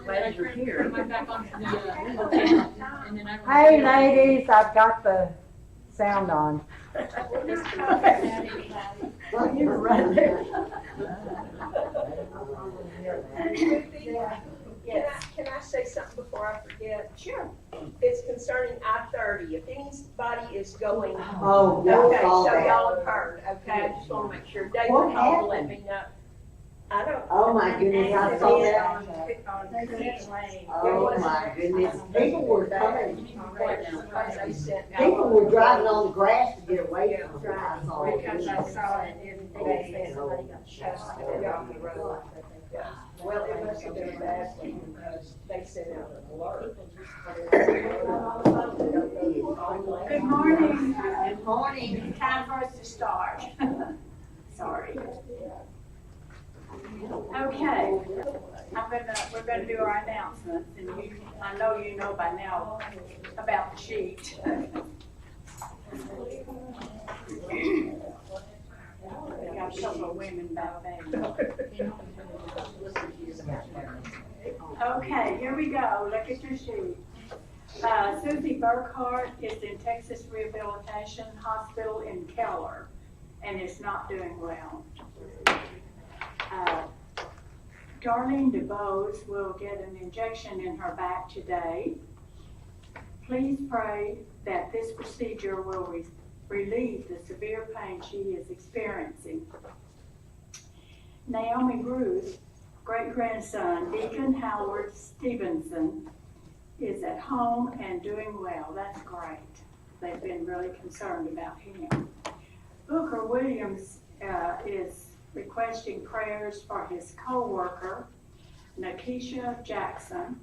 Glad you're here. Hey ladies, I've got the sound on. Well, you were right there. Can I say something before I forget? Sure. It's concerning I-30. If anybody is going, Oh, y'all okay, saw so that. y'all have heard, okay, I just wanna make sure. David What called to let happened? me know. I don't. Oh my goodness, I saw that. It Oh was- my goodness, people were coming, Because they sent. people were driving on the grass to get away from it. I saw it. Because I saw it and they said somebody got shot. Well, it must have been a bad one because they sent out an alert. Good morning. Good morning. It's time for us to start. Sorry. Okay, we're gonna do our announcements, and I know you know by now about the sheet. We got a couple of women back there. Okay, here we go, look at your sheet. Susie Burkhart is in Texas Rehabilitation Hospital in Keller, and is not doing well. Darlene DeBose will get an injection in her back today. Please pray that this procedure will relieve the severe pain she is experiencing. Naomi Ruth, great-grandson Deacon Howard Stevenson, is at home and doing well. That's great. They've been really concerned about him. Booker Williams is requesting prayers for his co-worker, Nakisha Jackson,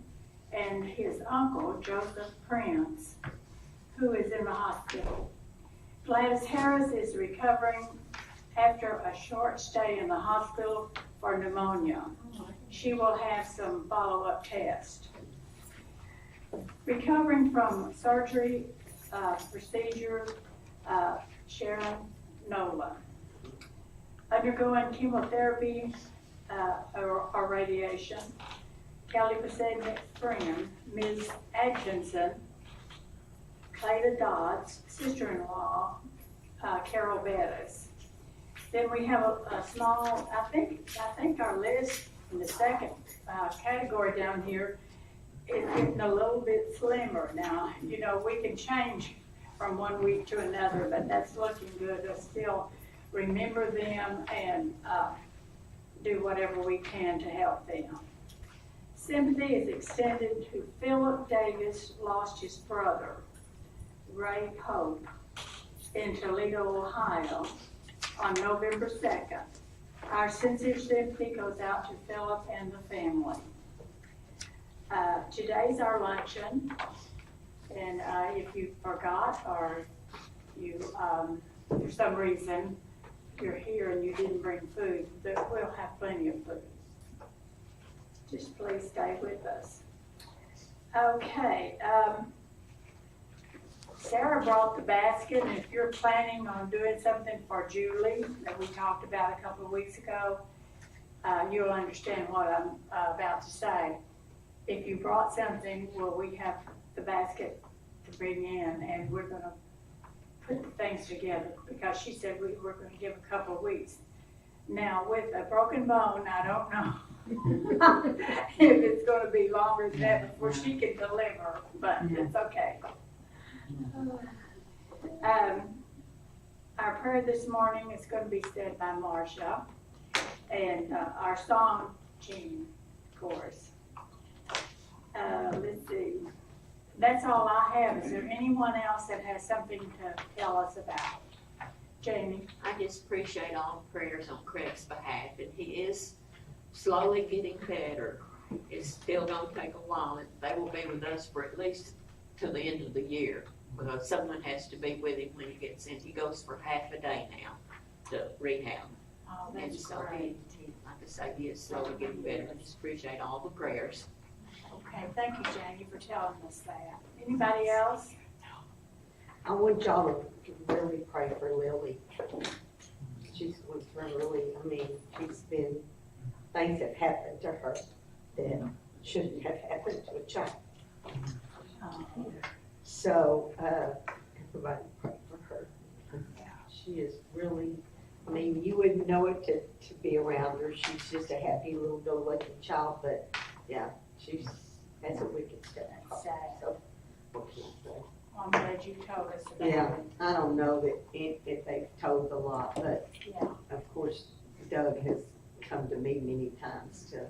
and his uncle, Joseph Prince, who is in the hospital. Gladys Harris is recovering after a short stay in the hospital for pneumonia. She will have some follow-up tests. Recovering from surgery, procedure, Sharon Nolan. Undergoing chemotherapy or radiation, Kelly Pasednik's friend, Ms. Atkinson, Clayda Dodd's sister-in-law, Carol Bettis. Then we have a small, I think our list in the second category down here is getting a little bit slimmer now. You know, we can change from one week to another, but that's looking good. Let's still remember them and do whatever we can to help them. Sympathy is extended to Philip Davis, lost his brother, Ray Pope, in Toledo, Ohio, on November 2nd. Our sincere sympathy goes out to Philip and the family. Today's our luncheon, and if you forgot or you, for some reason, you're here and you didn't bring food, we'll have plenty of food. Just please stay with us. Okay, Sarah brought the basket, and if you're planning on doing something for Julie that we talked about a couple of weeks ago, you'll understand what I'm about to say. If you brought something, well, we have the basket to bring in, and we're gonna put the things together, because she said we were gonna give a couple of weeks. Now, with a broken bone, I don't know if it's gonna be longer than that before she can deliver, but it's okay. Our prayer this morning is gonna be said by Marcia, and our song, Jean, of course. Let's see. That's all I have. Is there anyone else that has something to tell us about? Jamie? I just appreciate all the prayers on Craig's behalf, and he is slowly getting better. It's still gonna take a while, and they will be with us for at least till the end of the year, because someone has to be with him when he gets in. He goes for half a day now to rehab. Oh, And that's so great. he, like I say, he is slowly getting better. I just appreciate all the prayers. Okay, thank you, Jamie, for telling us that. Anybody else? I want y'all to really pray for Lily. She's went through really, I mean, she's been, things have happened to her that shouldn't have happened to a child. Oh, So, everybody pray for her. She is really, I mean, you wouldn't know it to be around her. She's just a happy little go-lucky child, but yeah, that's a wicked step. That's sad. So, what can I say? I'm glad you told us about Yeah, it. I don't know that if they've told a lot, but Yeah. of course Doug has come to me many times to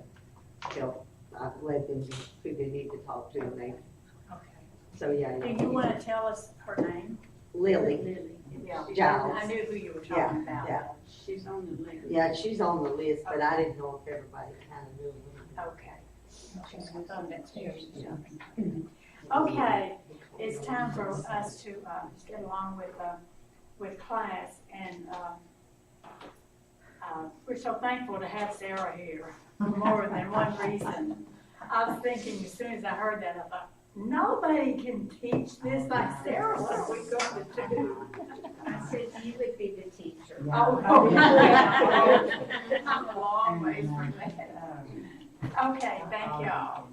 help. I've led them to who they need to talk to, and they, Okay. so yeah. Do you want to tell us her name? Lily, Yeah. Giles. I knew who you were talking about. yeah. She's on the list. Yeah, she's on the list, but I didn't know if everybody kind of knew her. Okay. Okay, it's time for us to get along with class, and we're so thankful to have Sarah here for more than one reason. I was thinking as soon as I heard that, I thought, nobody can teach this like Sarah. What are we going to do? I said you would be the teacher. Oh, okay. I'm a long ways from that. Okay, thank y'all.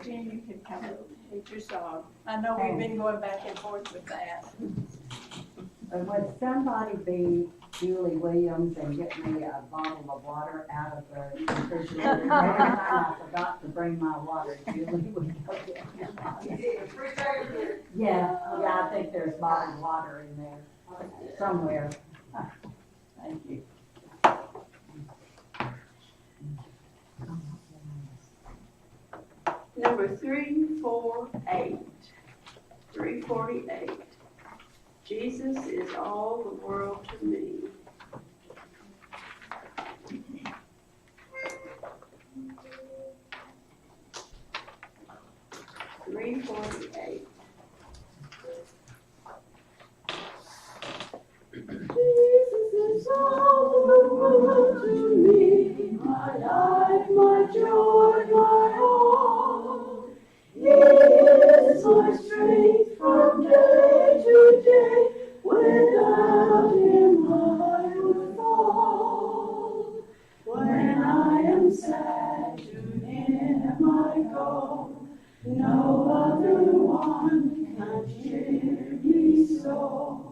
Jen, you can come and teach your song. I know we've been going back and forth with that. Would somebody be Julie Williams and get me a bottle of water out of the refrigerator? I forgot to bring my water. Julie would go get me. Yeah, I think there's bottled water in there somewhere. Thank you. Number 348, 348. Jesus is all the world to me. Jesus is all the world to me, my life, my joy, my all. He is my strength from day to day. Without him I would fall. When I am sad, to him I go. No other one can cheer me so.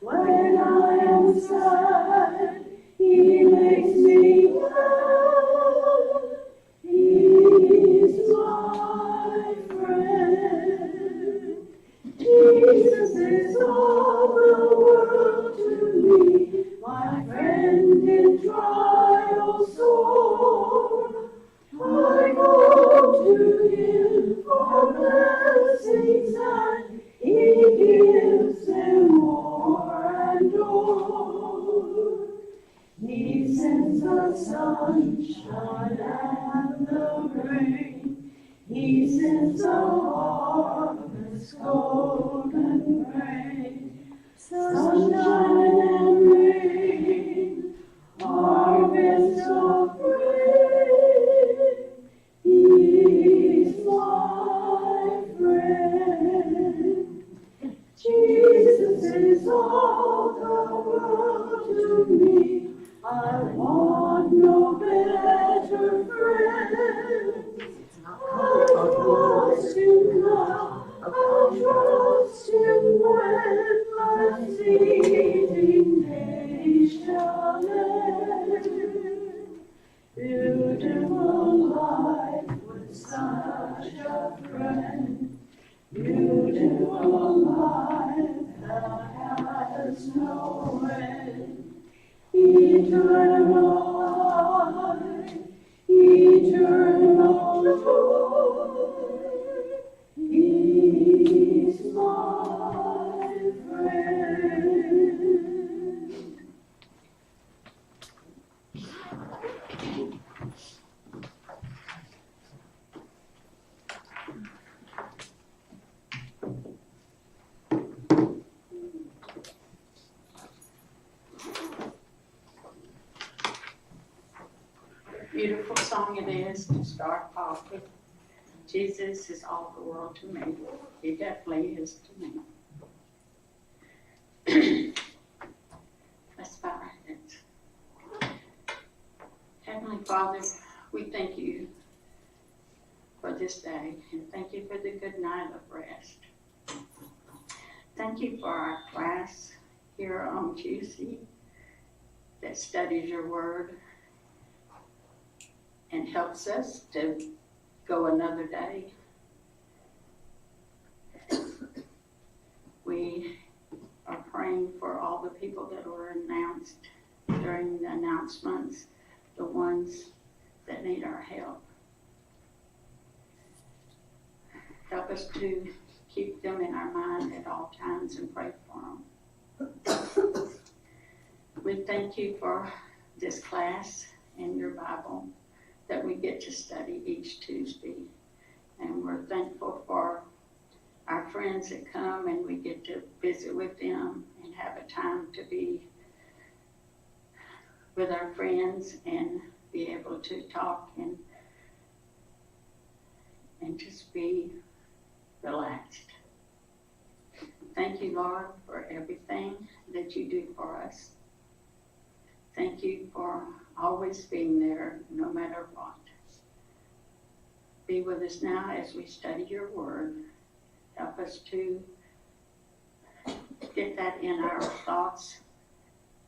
When I am sad, he makes me glad. He's my friend. Jesus is all the world to me, my friend in trial sore. I go to him for blessings, and he gives them more and more. He sends the sunshine and the rain. He sends the harvest, golden grain. Sunshine and rain, harvest of rain. He's my friend. Jesus is all the world to me. I want no better friend. I'll trust him now. I'll trust him when life's fleeting days shall end. Beautiful life with such a friend. Beautiful life that has no end. Eternal life, eternal joy. He's my friend. Beautiful song it is to start off with. Jesus is all the world to me. He definitely is to me. Let's bow our heads. Heavenly Father, we thank you this day, and thank you for the good night of rest. Thank you for our class here on Tuesday that studies your word and helps us to go another day. We are praying for all the people that were announced during the announcements, the ones that need our help. Help us to keep them in our mind at all times and pray for them. We thank you for this class and your Bible that we get to study each Tuesday. And we're thankful for our friends that come and we get to visit with them and have a time to be with our friends and be able to talk and just be relaxed. Thank you, Lord, for everything that you do for us. Thank you for always being there, no matter what. Be with us now as we study your word. Help us to get that in our thoughts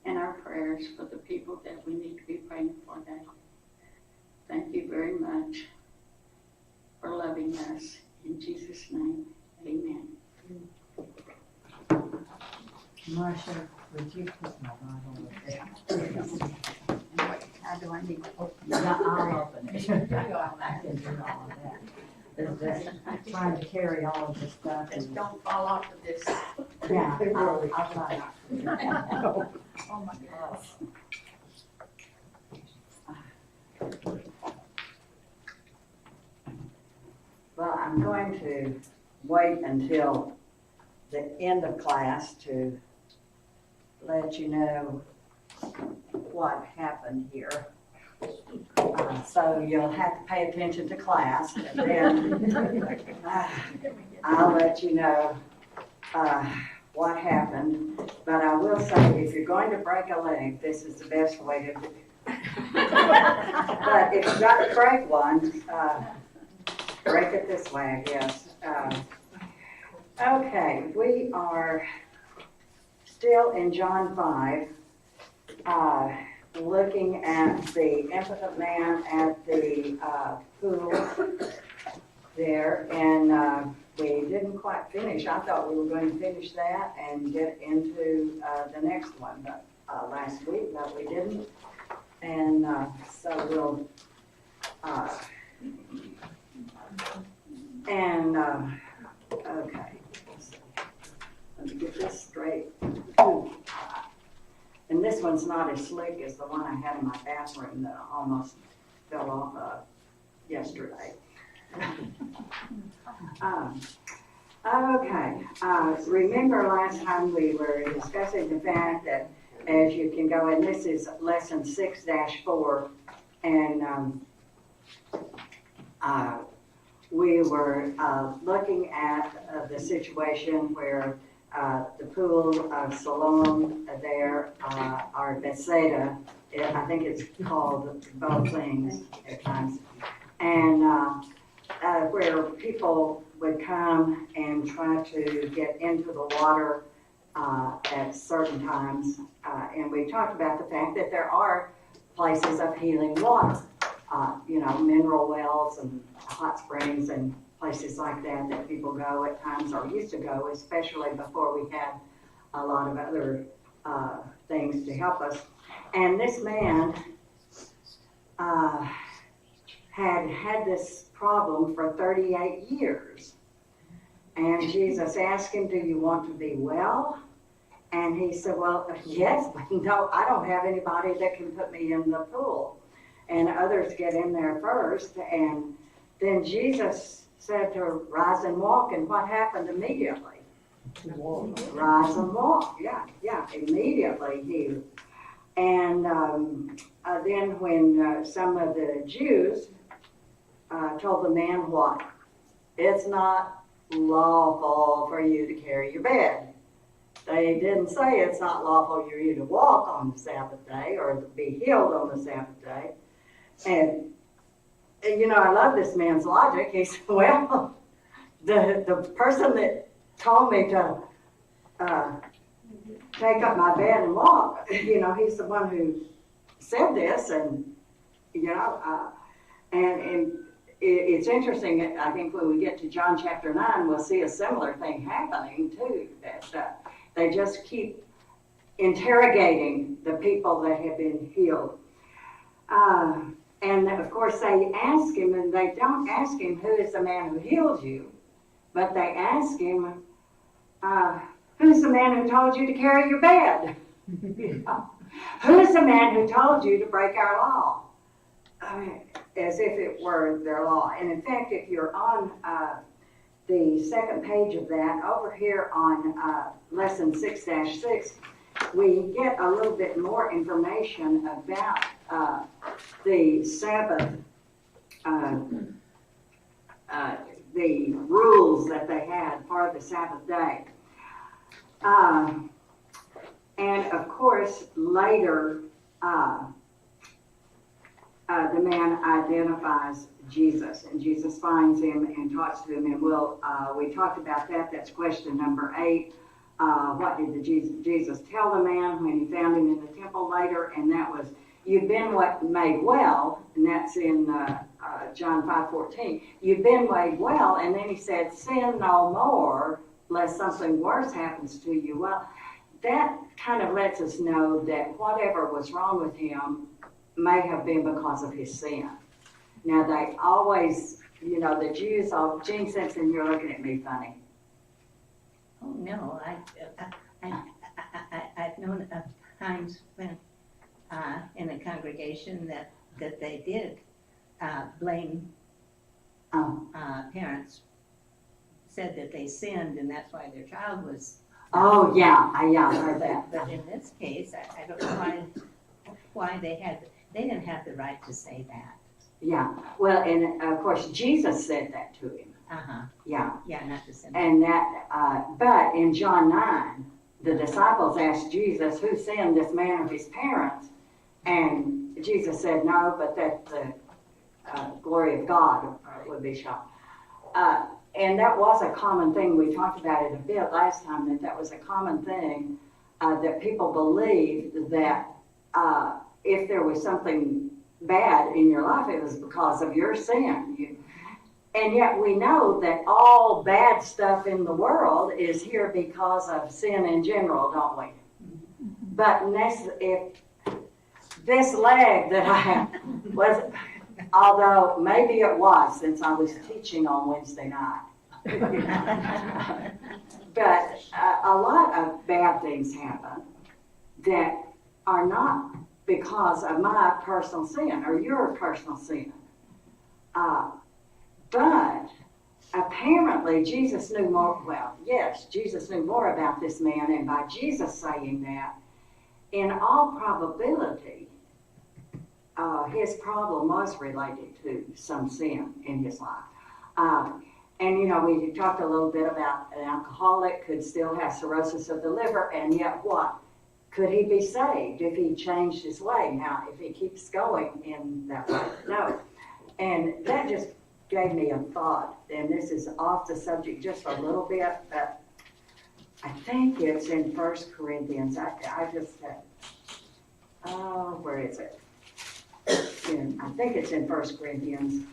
and our prayers for the people that we need to be praying for daily. Thank you very much for loving us. In Jesus' name, amen. Marcia, would you put my Bible up there? How do I need to open Yeah, I'll open it. I can do all of that. It's just trying to carry all of this stuff. Just And, don't fall off of this. yeah, I'll try not to. Oh my gosh. Well, I'm going to wait until the end of class to let you know what happened here. So you'll have to pay attention to class, and then I'll let you know what happened. But I will say, if you're going to break a leg, this is the best way to do it. But if you've got to break one, break it this way, I guess. Okay, we are still in John 5, looking at the impotent man at the pool there, and we didn't quite finish. I thought we were going to finish that and get into the next one but, last week, but we didn't. And so we'll, okay, let me get this straight. And this one's not as slick as the one I had in my bathroom that I almost fell off of yesterday. Okay, remember last time we were discussing the fact that as you can go, and this is lesson 6-4, and we were looking at the situation where the pool of Siloam there, or Bethsaida, I think it's called both things at times, and where people would come and try to get into the water at certain times. And we talked about the fact that there are places of healing water, mineral wells and hot springs and places like that that people go at times, or used to go, especially before we had a lot of other things to help us. And this man had this problem for 38 years. And Jesus asked him, "Do you want to be well?" And he said, "Well, yes, but no, I don't have anybody that can put me in the pool." And others get in there first. And then Jesus said to rise and walk. And what happened immediately? Rise and walk. Yeah, immediately healed. And then when some of the Jews told the man what? It's not lawful for you to carry your bed. They didn't say it's not lawful for you to walk on the Sabbath day or to be healed on the Sabbath day. And you know, I love this man's logic. He said, well, the person that told me to take up my bed and walk, you know, he's the one who said this, and, you know, and it's interesting. I think when we get to John chapter 9, we'll see a similar thing happening too, that they just keep interrogating the people that have been healed. And of course they ask him, and they don't ask him, who is the man who healed you? But they ask him, who's the man who told you to carry your bed? You know? Who's the man who told you to break our law? As if it were their law. And in fact, if you're on the second page of that, over here on lesson 6-6, we get a little bit more information about the Sabbath, the rules that they had for the Sabbath day. And of course, later, the man identifies Jesus, and Jesus finds him and talks to him, and we talked about that. That's question number 8. What did Jesus tell the man when he found him in the temple later? And that was, you've been made well, and that's in John 5:14. You've been made well, and then he said, sin no more, lest something worse happens to you. Well, that kind of lets us know that whatever was wrong with him may have been because of his sin. Now, they always, you know, the Jews, Gene Simpson, you're looking at me funny. Oh, no, I've known of times when in a congregation that they did blame parents, said that they sinned and that's why their child was. Oh, yeah, I heard that. But in this case, I don't know why they didn't have the right to say that. Yeah, well, and of course, Jesus said that to him. Yeah. Yeah, not to sin. And that, but in John 9, the disciples asked Jesus, who sinned, this man or his parents? And Jesus said, no, but that the glory of God would be shown. And that was a common thing. We talked about it a bit last time, that was a common thing, that people believed that if there was something bad in your life, it was because of your sin. And yet we know that all bad stuff in the world is here because of sin in general, don't we? But if this leg that I have was, although maybe it was since I was teaching on Wednesday night. But a lot of bad things happen that are not because of my personal sin or your personal sin. But apparently Jesus knew more, well, yes, Jesus knew more about this man, and by Jesus saying that, in all probability, his problem was related to some sin in his life. And, you know, we talked a little bit about an alcoholic could still have cirrhosis of the liver, and yet what? Could he be saved if he changed his way? Now, if he keeps going in that way, no. And that just gave me a thought, and this is off the subject just a little bit, but I think it's in 1 Corinthians. I just said, where is it? I think it's in 1 Corinthians,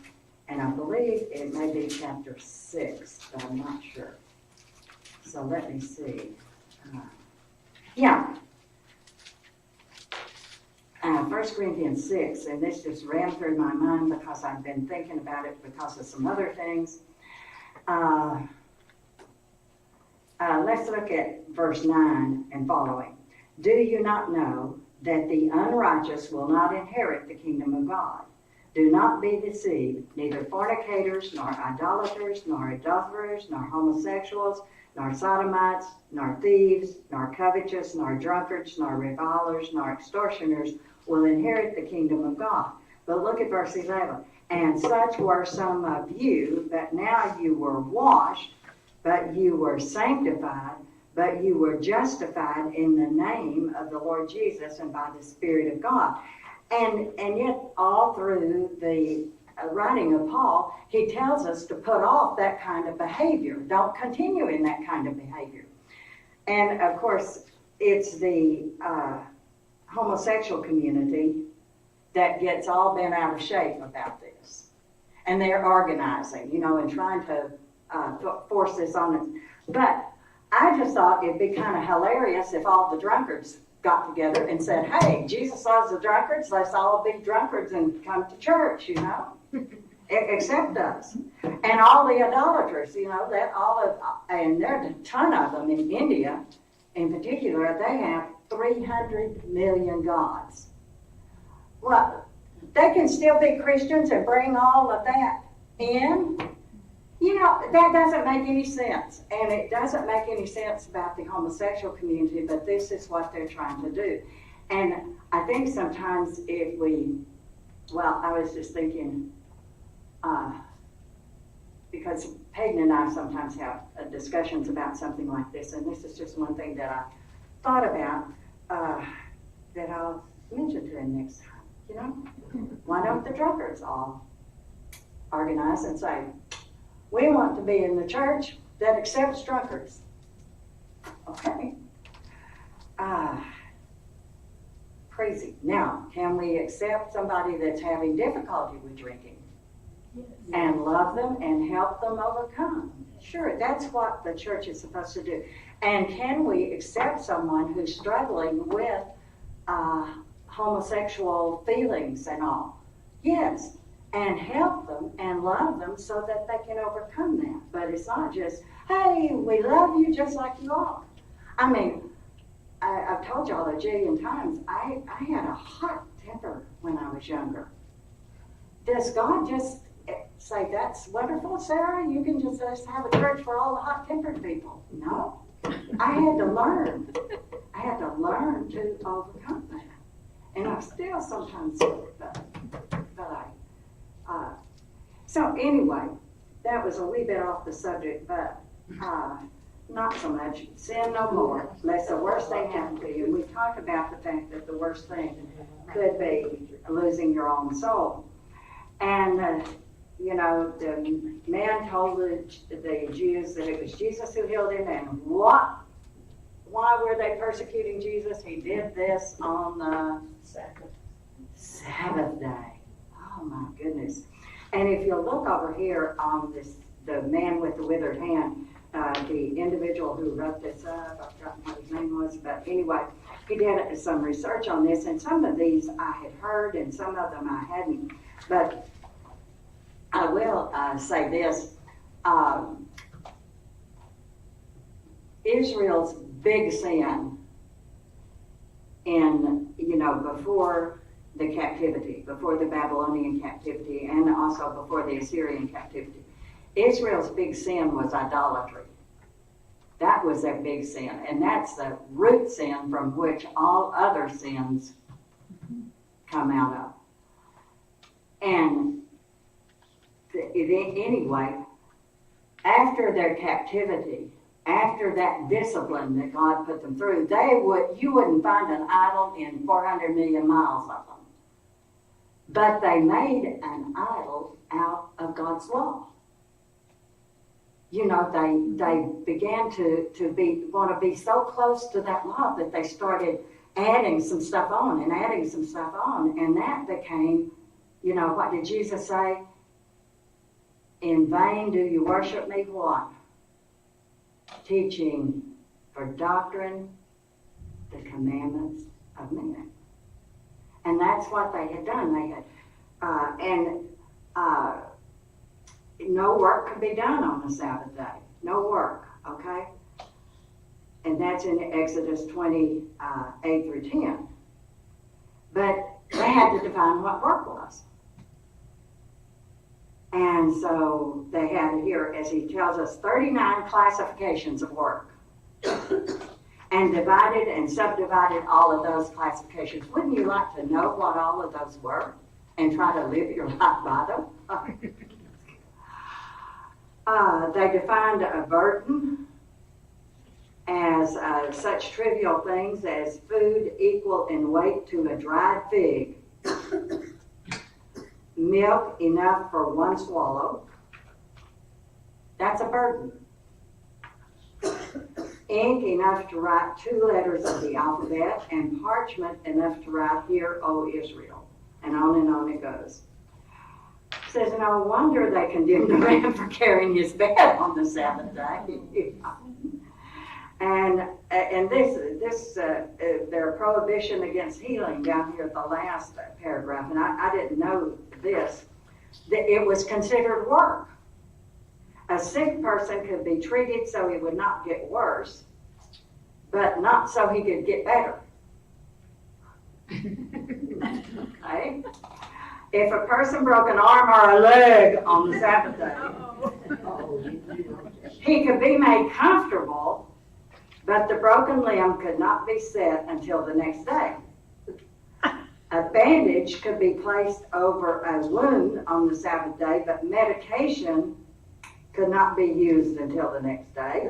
and I believe it may be chapter 6, but I'm not sure. So let me see. Yeah. 1 Corinthians 6, and this just ran through my mind because I've been thinking about it because of some other things. Let's look at verse 9 and following. Do you not know that the unrighteous will not inherit the kingdom of God? Do not be deceived, neither fornicators, nor idolaters, nor adulterers, nor homosexuals, nor sodomites, nor thieves, nor covetous, nor drunkards, nor revilers, nor extortioners will inherit the kingdom of God. But look at verse 11. And such were some of you, but now you were washed, but you were sanctified, but you were justified in the name of the Lord Jesus and by the Spirit of God. And yet all through the writing of Paul, he tells us to put off that kind of behavior. Don't continue in that kind of behavior. And of course, it's the homosexual community that gets all bent out of shape about this. And they're organizing, and trying to force this on us. But I just thought it'd be kind of hilarious if all the drunkards got together and said, hey, Jesus loves the drunkards, let's all be drunkards and come to church, accept us. And all the idolaters, and there's a ton of them in India in particular, they have 300 million gods. Well, they can still be Christians and bring all of that in. That doesn't make any sense. And it doesn't make any sense about the homosexual community, but this is what they're trying to do. And I think sometimes I was just thinking, because Peyton and I sometimes have discussions about something like this, and this is just one thing that I thought about that I'll mention to him next time. Why don't the drunkards all organize and say, we want to be in the church that accepts drunkards? Okay. Crazy. Now, can we accept somebody that's having difficulty with drinking? Yes. And love them and help them overcome? Sure, that's what the church is supposed to do. And can we accept someone who's struggling with homosexual feelings and all? Yes. And help them and love them so that they can overcome that. But it's not just, hey, we love you just like you are. I mean, I've told y'all a jillion times, I had a hot temper when I was younger. Does God just say, that's wonderful, Sarah, you can just have a church for all the hot-tempered people? No. I had to learn. I had to learn to overcome that. And I still sometimes do it, but so anyway, that was a wee bit off the subject, but not so much. Sin no more, lest the worst thing happen to you. And we talk about the fact that the worst thing could be losing your own soul. And, the man told the Jews that it was Jesus who healed him, and why were they persecuting Jesus? He did this on the Sabbath day. Oh my goodness. And if you look over here on the man with the withered hand, the individual who wrote this up, I've forgotten what his name was, but anyway, he did some research on this, and some of these I had heard and some of them I hadn't. But I will say this, Israel's big sin before the captivity, before the Babylonian captivity, and also before the Assyrian captivity. Israel's big sin was idolatry. That was their big sin, and that's the root sin from which all other sins come out of. And anyway, after their captivity, after that discipline that God put them through, you wouldn't find an idol in 400 million miles of them. But they made an idol out of God's law. They began to want to be so close to that law that they started adding some stuff on, and that became, what did Jesus say? In vain do you worship me, what? Teaching for doctrine the commandments of men. And that's what they had done. They had, no work could be done on the Sabbath day. No work, okay? And that's in Exodus 28 through 10. But they had to define what work was. And so they had here, as he tells us, 39 classifications of work. And divided and subdivided all of those classifications. Wouldn't you like to know what all of those were and try to live your life by them? They defined a burden as such trivial things as food equal in weight to a dried fig, milk enough for one swallow. That's a burden. Ink enough to write 2 letters of the alphabet, and parchment enough to write, "Hear, O Israel," and on it goes. Says, no wonder they condemned a man for carrying his bed on the Sabbath day. And their prohibition against healing down here at the last paragraph, and I didn't know this, that it was considered work. A sick person could be treated so he would not get worse, but not so he could get better. Okay? If a person broke an arm or a leg on the Sabbath day, he could be made comfortable, but the broken limb could not be set until the next day. A bandage could be placed over a wound on the Sabbath day, but medication could not be used until the next day.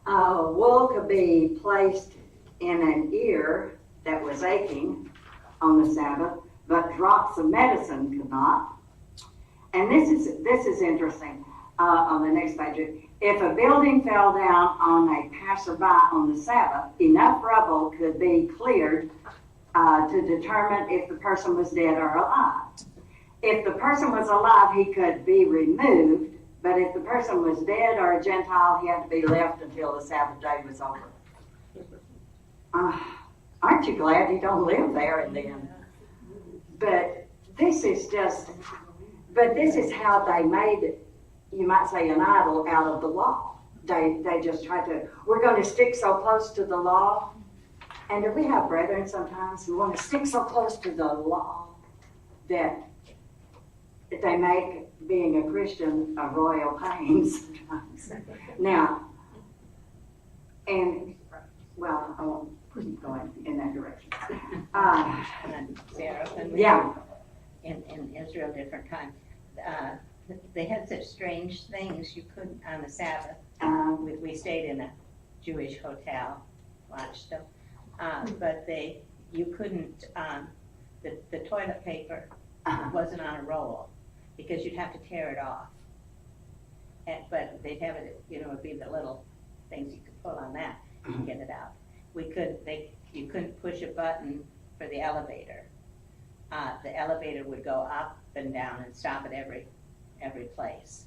Wool could be placed in an ear that was aching on the Sabbath, but drops of medicine could not. And this is interesting on the next page. If a building fell down on a passerby on the Sabbath, enough rubble could be cleared to determine if the person was dead or alive. If the person was alive, he could be removed, but if the person was dead or a Gentile, he had to be left until the Sabbath day was over. Aren't you glad he don't live there and then? But this is how they made, you might say, an idol out of the law. They just tried to, we're going to stick so close to the law. And we have brethren sometimes who want to stick so close to the law that they make being a Christian a royal pain sometimes. Now, and, well, I won't keep going in that direction. Sarah, when we Yeah. were in Israel different times, they had such strange things you couldn't, on the Sabbath. We stayed in a Jewish hotel, watched them, but you couldn't, the toilet paper wasn't on a roll because you'd have to tear it off. But they'd have it, it'd be the little things you could pull on that and get it out. You couldn't push a button for the elevator. The elevator would go up and down and stop at every place.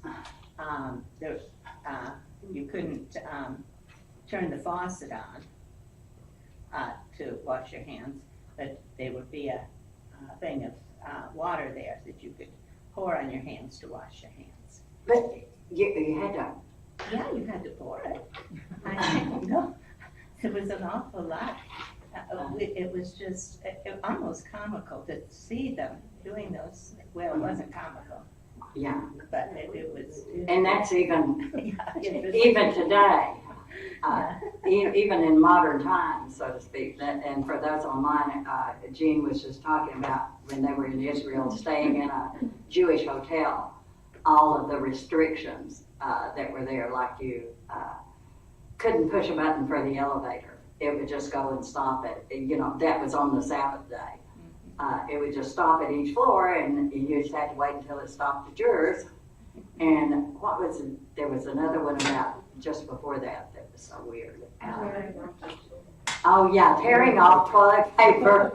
You couldn't turn the faucet on to wash your hands, but there would be a thing of water there that you could pour on your hands to wash your hands. But you had to. Yeah, you had to pour it. I don't know. It was an awful lot. It was just almost comical to see them doing those. Well, it wasn't comical, Yeah. but it was. And that's even Yeah, even today. Even in modern times, so to speak. And for those online, Jean was just talking about when they were in Israel, staying in a Jewish hotel, all of the restrictions that were there, like you couldn't push a button for the elevator. It would just go and stop at, that was on the Sabbath day. It would just stop at each floor, and you just had to wait until it stopped at yours. And there was another one about just before that was so weird. Oh yeah, tearing off toilet paper.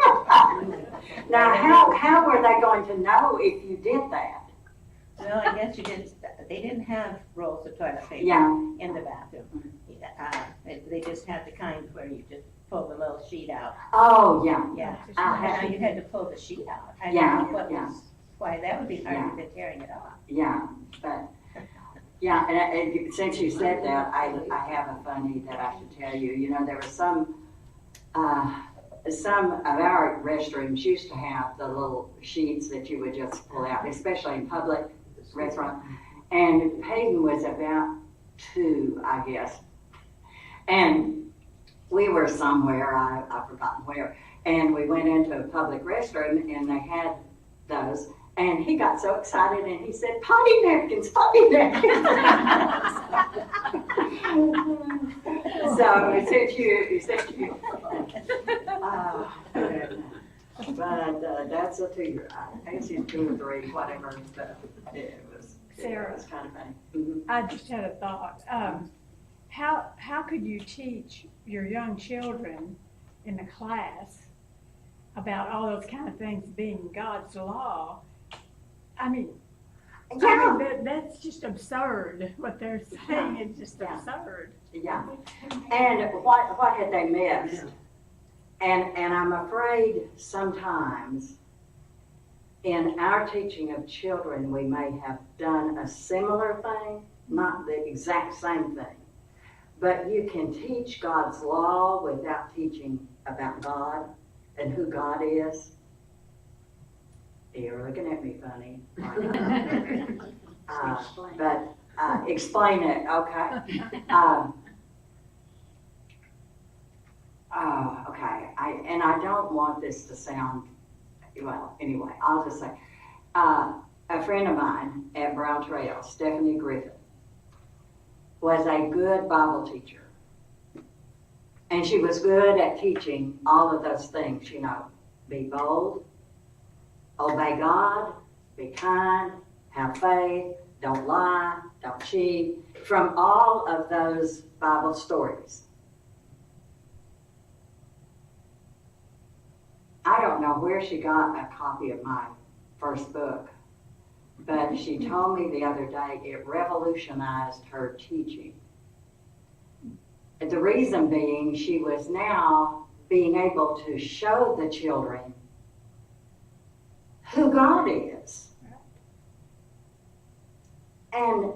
Now, how were they going to know if you did that? Well, I guess they didn't have rolls of toilet paper in the bathroom. They just had the kind where you just pull the little sheet out. Oh yeah. Yeah. Now you had to pull the sheet out. I don't know why that would be harder than tearing it off. Yeah, but and since you said that, I have a funny that I should tell you. There was some of our restrooms used to have the little sheets that you would just pull out, especially in public restaurants. And Peyton was about 2, I guess. And we were somewhere, I've forgotten where, and we went into a public restroom and they had those. And he got so excited and he said, potty napkins, potty napkins. So he said you, But that's a 2-year. I guess he's 2 or 3, whatever. But it was Sarah. kind of funny. Mhm. I just had a thought. How could you teach your young children in the class about all those kind of things being God's law? I mean, that's just absurd. What they're saying is just absurd. Yeah. And what had they missed? And I'm afraid sometimes in our teaching of children, we may have done a similar thing, not the exact same thing. But you can teach God's law without teaching about God and who God is. You're looking at me funny. But explain it, okay? Okay, I don't want this to sound, well, anyway, I'll just say, a friend of mine at Brown Trail, Stephanie Griffin, was a good Bible teacher. And she was good at teaching all of those things, you know, be bold, obey God, be kind, have faith, don't lie, don't cheat, from all of those Bible stories. I don't know where she got a copy of my first book, but she told me the other day it revolutionized her teaching. The reason being, she was now being able to show the children who God is. And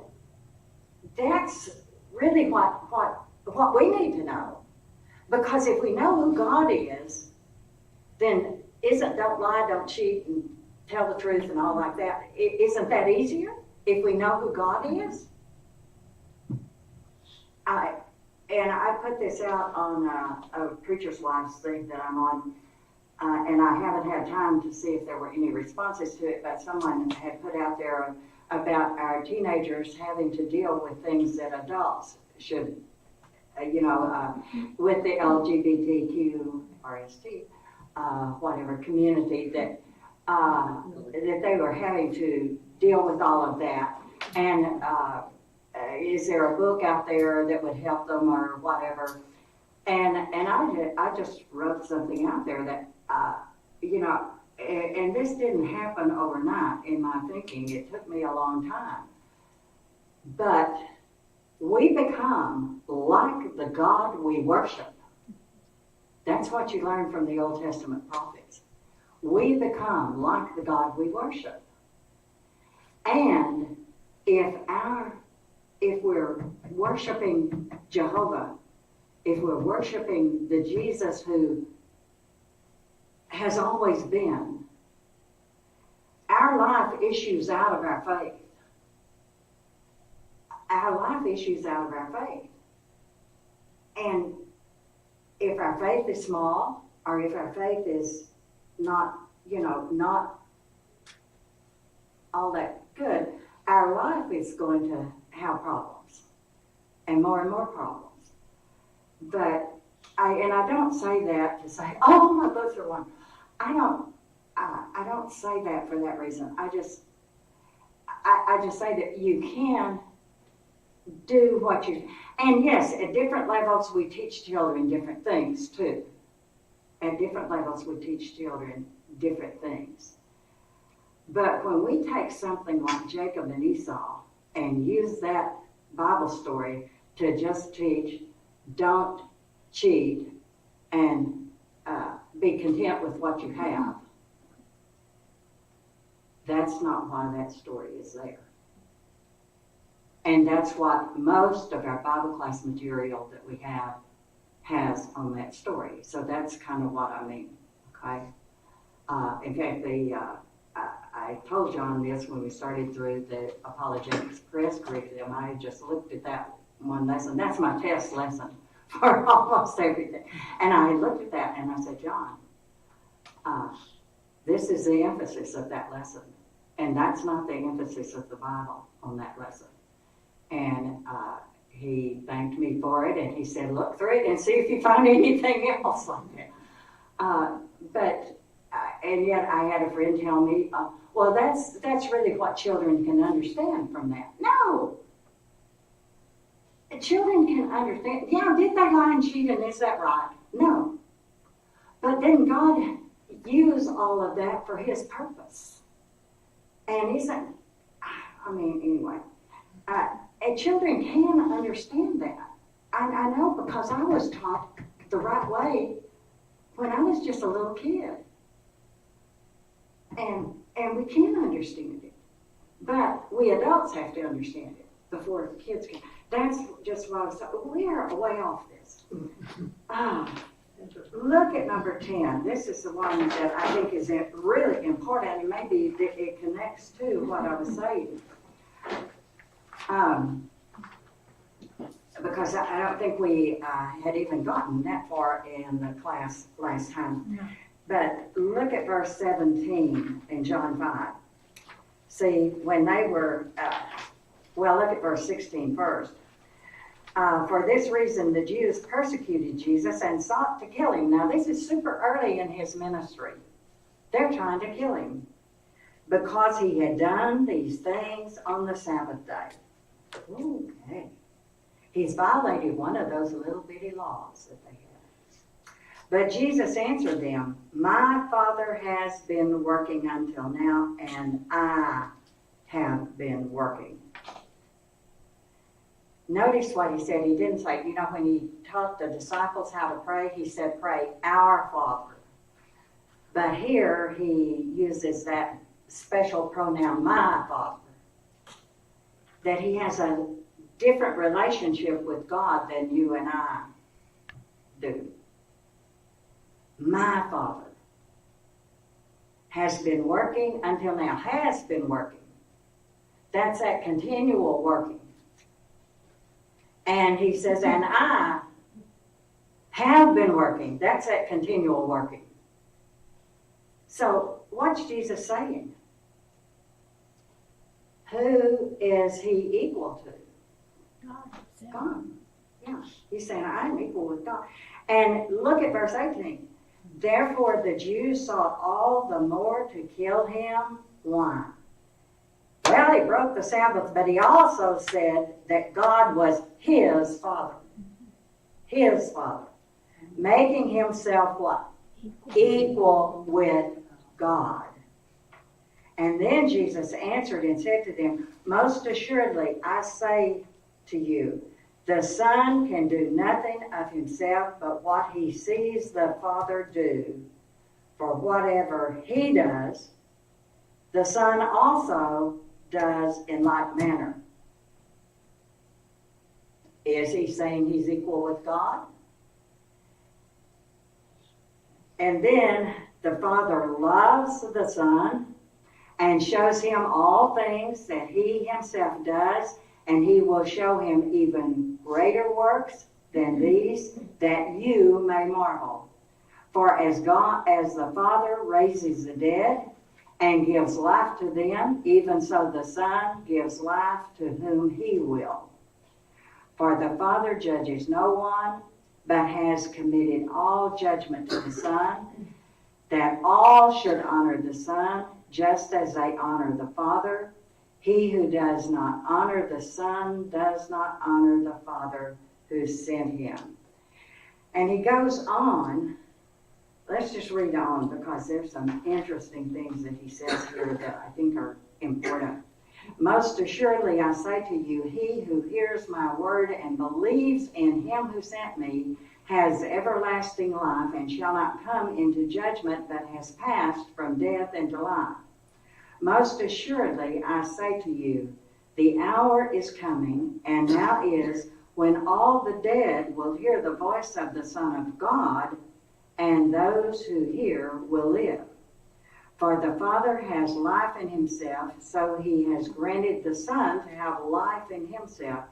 that's really what we need to know. Because if we know who God is, then don't lie, don't cheat, and tell the truth and all like that. Isn't that easier if we know who God is? I put this out on a Preacher's Wife's thing that I'm on, and I haven't had time to see if there were any responses to it, but someone had put out there about our teenagers having to deal with things that adults should, with the LGBTQ, RST, whatever community, that they were having to deal with all of that. And is there a book out there that would help them or whatever? And I just wrote something out there that, and this didn't happen overnight in my thinking. It took me a long time. But we become like the God we worship. That's what you learn from the Old Testament prophets. We become like the God we worship. And if we're worshiping Jehovah, if we're worshiping the Jesus who has always been, our life issues out of our faith. Our life issues out of our faith. And if our faith is small, or if our faith is not all that good, our life is going to have problems, and more problems. But I don't say that to say, oh, my books are one. I don't say that for that reason. I just say that you can do what you, and yes, at different levels we teach children different things too. At different levels we teach children different things. But when we take something like Jacob and Esau and use that Bible story to just teach, don't cheat, and be content with what you have, that's not why that story is there. And that's what most of our Bible class material that we have has on that story. So that's kind of what I mean, okay? In fact, I told John this when we started through the Apologetics Press curriculum. I just looked at that one lesson. That's my test lesson for almost everything. And I looked at that and I said, John, this is the emphasis of that lesson. And that's not the emphasis of the Bible on that lesson. And he thanked me for it, and he said, look through it and see if you find anything else like that. But and yet I had a friend tell me, well, that's really what children can understand from that. No! Children can understand. Yeah, did they lie and cheat, and is that right? No. But then God used all of that for his purpose. And isn't, I mean, anyway, and children can understand that. I know because I was taught the right way when I was just a little kid. And we can understand it. But we adults have to understand it before the kids can. That's just what I was saying. We are way off this. Look at number 10. This is the one that I think is really important, and maybe it connects to what I was saying. Because I don't think we had even gotten that far in the class last time. No. But look at verse 17 in John 5. See, when they were, well, look at verse 16 first. For this reason, the Jews persecuted Jesus and sought to kill him. Now, this is super early in his ministry. They're trying to kill him because he had done these things on the Sabbath day. Okay. He's violated one of those little bitty laws that they had. But Jesus answered them, my Father has been working until now, and I have been working. Notice what he said. He didn't say, you know, when he taught the disciples how to pray, he said, pray, our Father. But here he uses that special pronoun, my Father. That he has a different relationship with God than you and I do. My Father has been working until now. Has been working. That's that continual working. And he says, and I have been working. That's that continual working. So what's Jesus saying? Who is he equal to? God. Yeah. He's saying, I'm equal with God. And look at verse 18. Therefore the Jews sought all the more to kill him. Why? Well, he broke the Sabbath, but he also said that God was his Father. His Father. Making himself what? Equal with God. And then Jesus answered and said to them, most assuredly, I say to you, the Son can do nothing of himself but what he sees the Father do. For whatever he does, the Son also does in like manner. Is he saying he's equal with God? And then the Father loves the Son and shows him all things that he himself does, and he will show him even greater works than these, that you may marvel. For as the Father raises the dead and gives life to them, even so the Son gives life to whom he will. For the Father judges no one, but has committed all judgment to the Son, that all should honor the Son, just as they honor the Father. He who does not honor the Son does not honor the Father who sent him. And he goes on. Let's just read on, because there's some interesting things that he says here that I think are important. Most assuredly I say to you, he who hears my word and believes in him who sent me has everlasting life, and shall not come into judgment, but has passed from death into life. Most assuredly I say to you, the hour is coming, and now is, when all the dead will hear the voice of the Son of God, and those who hear will live. For the Father has life in himself, so he has granted the Son to have life in himself,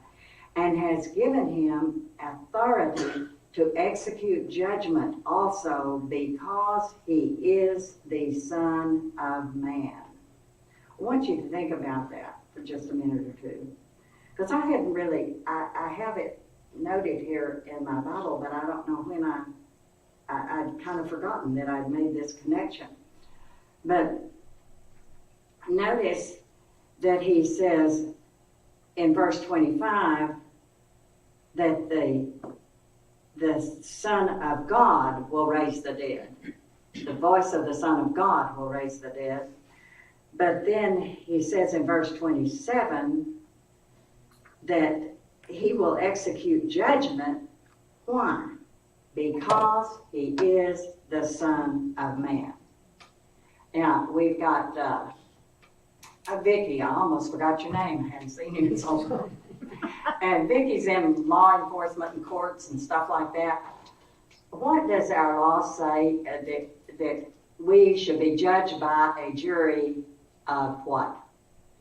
and has given him authority to execute judgment also, because he is the Son of Man. I want you to think about that for just a minute or two. Because I hadn't really, I have it noted here in my Bible, but I don't know when I'd kind of forgotten that I'd made this connection. But notice that he says in verse 25 that the Son of God will raise the dead. The voice of the Son of God will raise the dead. But then he says in verse 27 that he will execute judgment. Why? Because he is the Son of Man. Now, we've got Vicky. I almost forgot your name. I hadn't seen you in so long. And Vicky's in law enforcement and courts and stuff like that. What does our law say that we should be judged by a jury of what?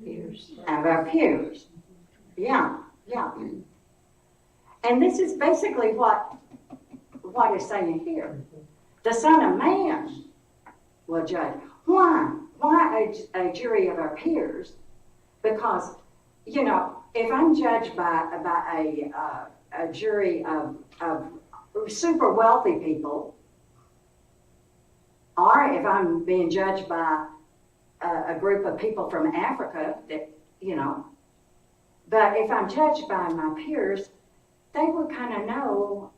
Peers. Of our peers. Yeah. And this is basically what it's saying here. The Son of Man will judge. Why? Why a jury of our peers? Because, you know, if I'm judged by a jury of super wealthy people, or if I'm being judged by a group of people from Africa that, you know, but if I'm judged by my peers, they would kind of know,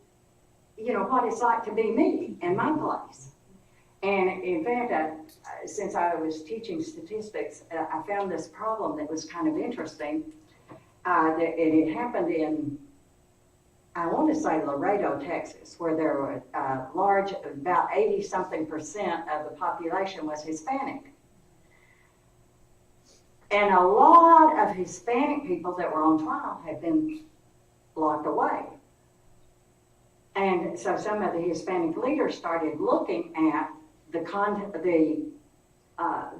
you know, what it's like to be me in my place. And in fact, since I was teaching statistics, I found this problem that was kind of interesting. It happened in, I want to say Laredo, Texas, where there were about 80-something% of the population was Hispanic. And a lot of Hispanic people that were on trial had been locked away. And so some of the Hispanic leaders started looking at the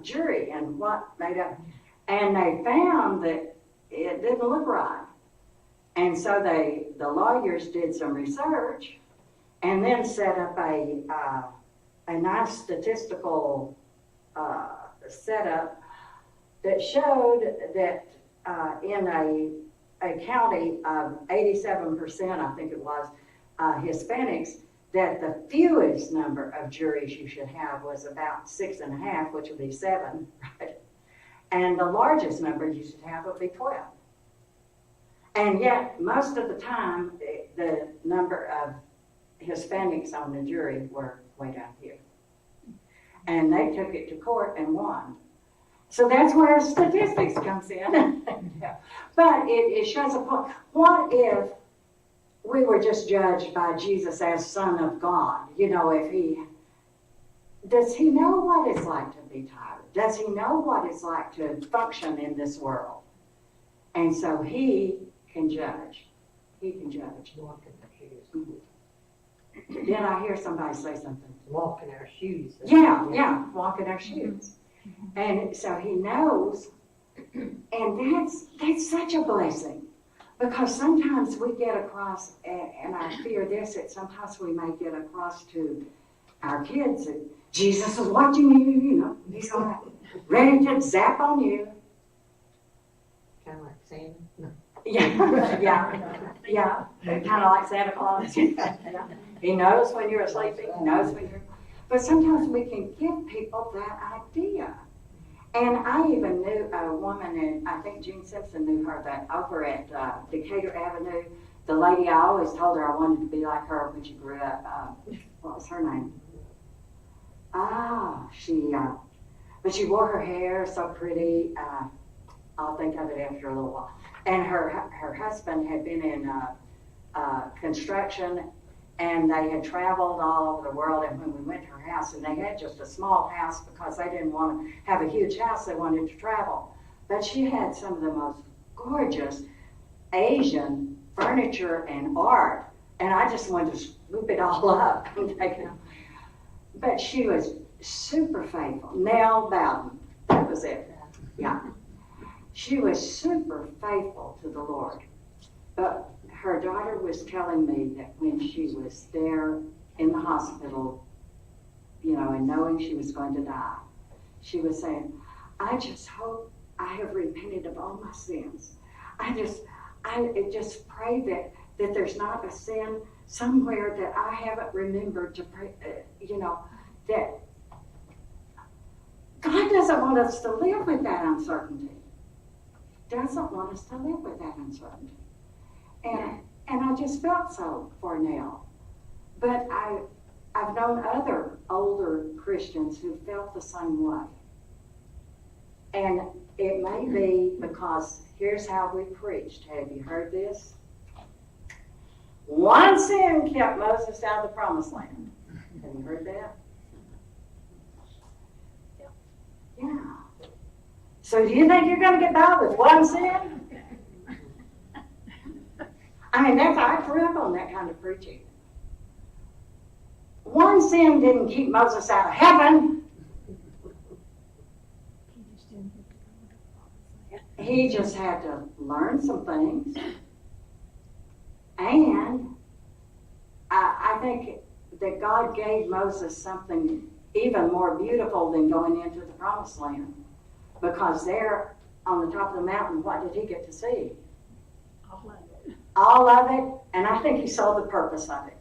jury and what made up, and they found that it didn't look right. And so the lawyers did some research and then set up a nice statistical setup that showed that in a county of 87%, I think it was, Hispanics, that the fewest number of juries you should have was about 6.5, which would be 7, right? And the largest number you should have would be 12. And yet, most of the time, the number of Hispanics on the jury were way down here. And they took it to court and won. So that's where statistics comes in. Yeah. But it shows a point. What if we were just judged by Jesus as Son of God? You know, does he know what it's like to be tired? Does he know what it's like to function in this world? And so he can judge. He can judge. Walk in our shoes. Then I hear somebody say something. Walk in our shoes. Yeah, walk in our shoes. And so he knows, and that's such a blessing. Because sometimes we get across, and I fear this, that sometimes we may get across to our kids that Jesus is watching you, you know, he's ready to zap on you. Kind of like Santa. No. Yeah, kind of like Santa Claus. Yeah. He knows when you're sleeping, he knows when you're, but sometimes we can give people that idea. And I even knew a woman, and I think Gene Simpson knew her, that over at Decatur Avenue, the lady, I always told her I wanted to be like her when she grew up. What was her name? But she wore her hair so pretty. I'll think of it after a little while. And her husband had been in construction, and they had traveled all over the world. And when we went to her house, and they had just a small house because they didn't want to have a huge house, they wanted to travel. But she had some of the most gorgeous Asian furniture and art, and I just wanted to swoop it all up and take it. But she was super faithful. Nell Bowden, that was it. Yeah. She was super faithful to the Lord. But her daughter was telling me that when she was there in the hospital, you know, and knowing she was going to die, she was saying, I just hope I have repented of all my sins. I just pray that there's not a sin somewhere that I haven't remembered to pray, you know, God doesn't want us to live with that uncertainty. Doesn't want us to live with that uncertainty. And I just felt so for Nell. But I've known other older Christians who felt the same way. And it may be because here's how we preached. Have you heard this? One sin kept Moses out of the promised land. Have you heard that? Yeah. So do you think you're going to get by with one sin? I mean, I grew up on that kind of preaching. One sin didn't keep Moses out of heaven. He just had to learn some things. And I think that God gave Moses something even more beautiful than going into the promised land. Because there on the top of the mountain, what did he get to see? All of it. And I think he saw the purpose of it.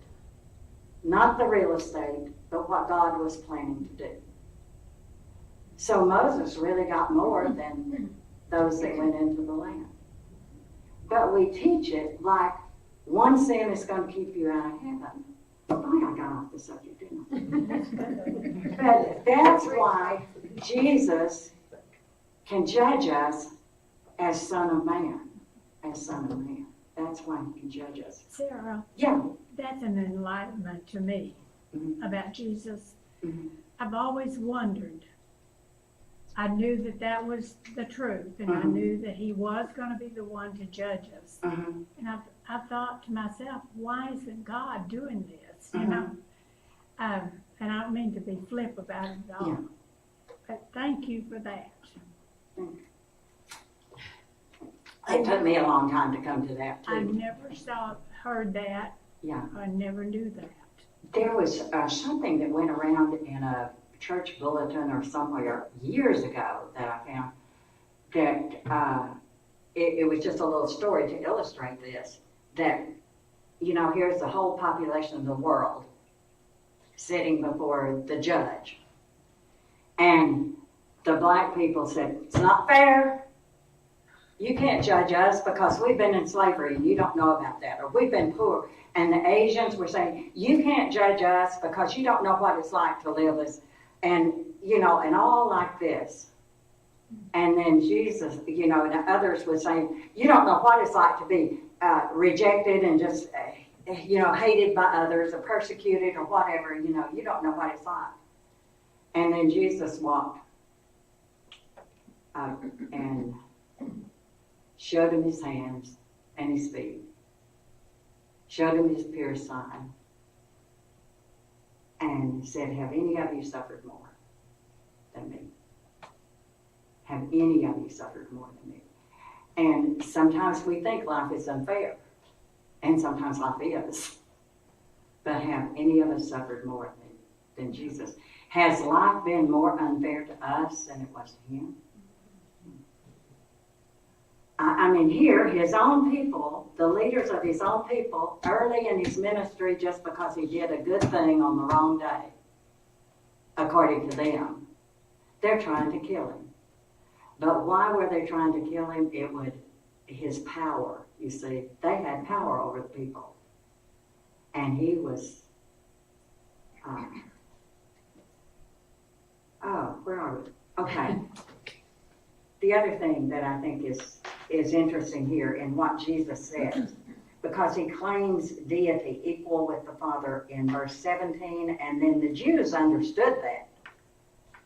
Not the real estate, but what God was planning to do. So Moses really got more than those that went into the land. But we teach it like one sin is going to keep you out of heaven. Oh, I got off the subject, didn't I? But that's why Jesus can judge us as Son of Man. As Son of Man. That's why he can judge us. Sarah, Yeah. that's an enlightenment to me about Jesus. I've always wondered. I knew that that was the truth, and I knew that he was going to be the one to judge us. And I thought to myself, why isn't God doing this? You know, and I don't mean to be flip about it at all. Yeah. But thank you for that. It took me a long time to come to that I too. never heard that. Yeah. I never knew that. There was something that went around in a church bulletin or somewhere years ago that I found that it was just a little story to illustrate this. That, you know, here's the whole population of the world sitting before the judge. And the black people said, it's not fair. You can't judge us because we've been in slavery and you don't know about that. Or we've been poor. And the Asians were saying, you can't judge us because you don't know what it's like to live as, and, you know, and all like this. And then Jesus, you know, and others were saying, you don't know what it's like to be rejected and just, you know, hated by others or persecuted or whatever, you know, you don't know what it's like. And then Jesus walked up and showed him his hands and his feet. Showed him his pierced side. And said, have any of you suffered more than me? Have any of you suffered more than me? And sometimes we think life is unfair. And sometimes life is. But have any of us suffered more than Jesus? Has life been more unfair to us than it was to him? I mean, here, his own people, the leaders of his own people, early in his ministry, just because he did a good thing on the wrong day, according to them, they're trying to kill him. But why were they trying to kill him? It would, his power, you see. They had power over the people. And he was, where are we? Okay. The other thing that I think is interesting here in what Jesus says, because he claims deity equal with the Father in verse 17, and then the Jews understood that.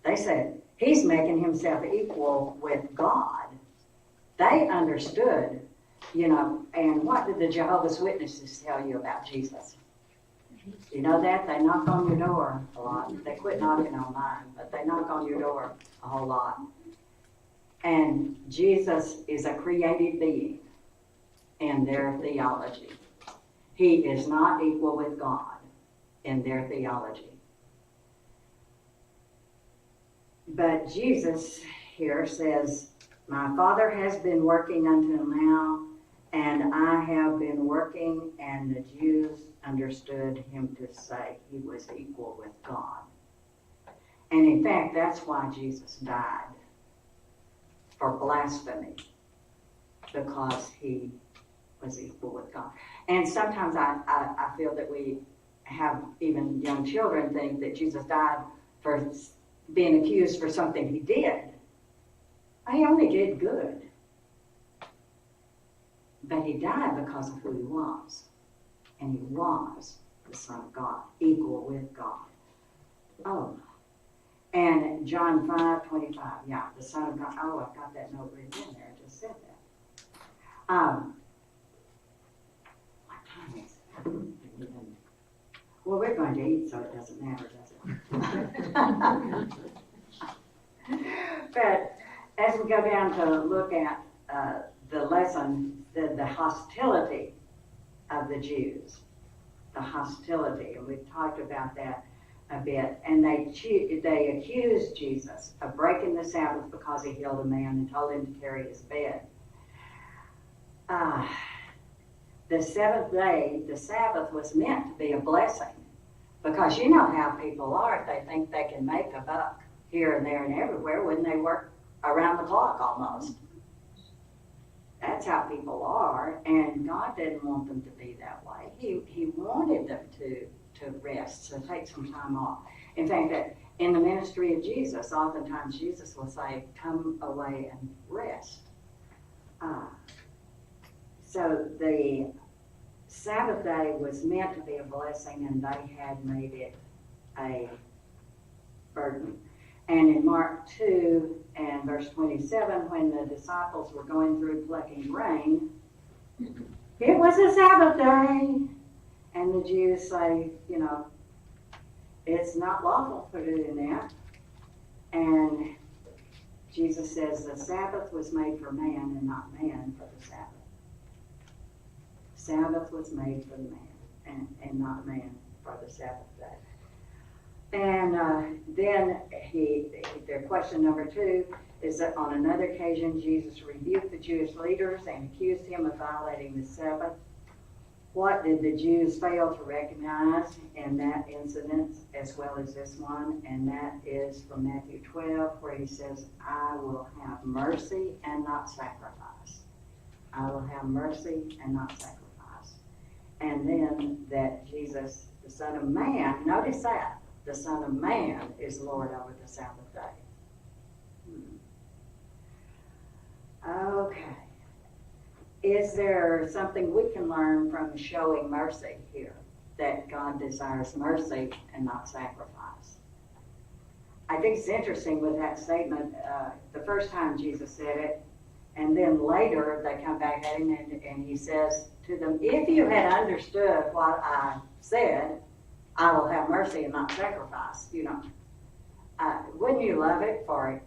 They said, he's making himself equal with God. They understood, you know, and what did the Jehovah's Witnesses tell you about Jesus? You know that? They knock on your door a lot. They quit knocking on mine, but they knock on your door a whole lot. And Jesus is a created being in their theology. He is not equal with God in their theology. But Jesus here says, my Father has been working until now, and I have been working, and the Jews understood him to say he was equal with God. And in fact, that's why Jesus died, for blasphemy, because he was equal with God. And sometimes I feel that we have even young children think that Jesus died for being accused for something he did. He only did good. But he died because of who he was. And he was the Son of God, equal with God. Oh. And John 5:25, yeah, the Son of God. Oh, I've got that note written in there. I just said that. What time is it? Well, we're going to eat, so it doesn't matter, does it? But as we go down to look at the lesson, the hostility of the Jews, the hostility, and we've talked about that a bit, and they accused Jesus of breaking the Sabbath because he healed a man and told him to carry his bed. The seventh day, the Sabbath, was meant to be a blessing, because you know how people are. They think they can make a buck here and there and everywhere when they work around the clock almost. That's how people are, and God didn't want them to be that way. He wanted them to rest, so take some time off. In fact, that in the ministry of Jesus, oftentimes Jesus will say, come away and rest. So the Sabbath day was meant to be a blessing, and they had made it a burden. And in Mark 2 and verse 27, when the disciples were going through plucking grain, it was a Sabbath day. And the Jews say, you know, it's not lawful for doing that. And Jesus says the Sabbath was made for man and not man for the Sabbath. Sabbath was made for the man and not man for the Sabbath day. And then their question number 2 is that on another occasion, Jesus rebuked the Jewish leaders and accused him of violating the Sabbath. What did the Jews fail to recognize in that incident as well as this one? And that is from Matthew 12, where he says, I will have mercy and not sacrifice. I will have mercy and not sacrifice. And then that Jesus, the Son of Man, notice that, the Son of Man is Lord over the Sabbath day. Okay. Is there something we can learn from showing mercy here? That God desires mercy and not sacrifice. I think it's interesting with that statement, the first time Jesus said it, and then later they come back at him and he says to them, if you had understood what I said, I will have mercy and not sacrifice. You know, wouldn't you love it for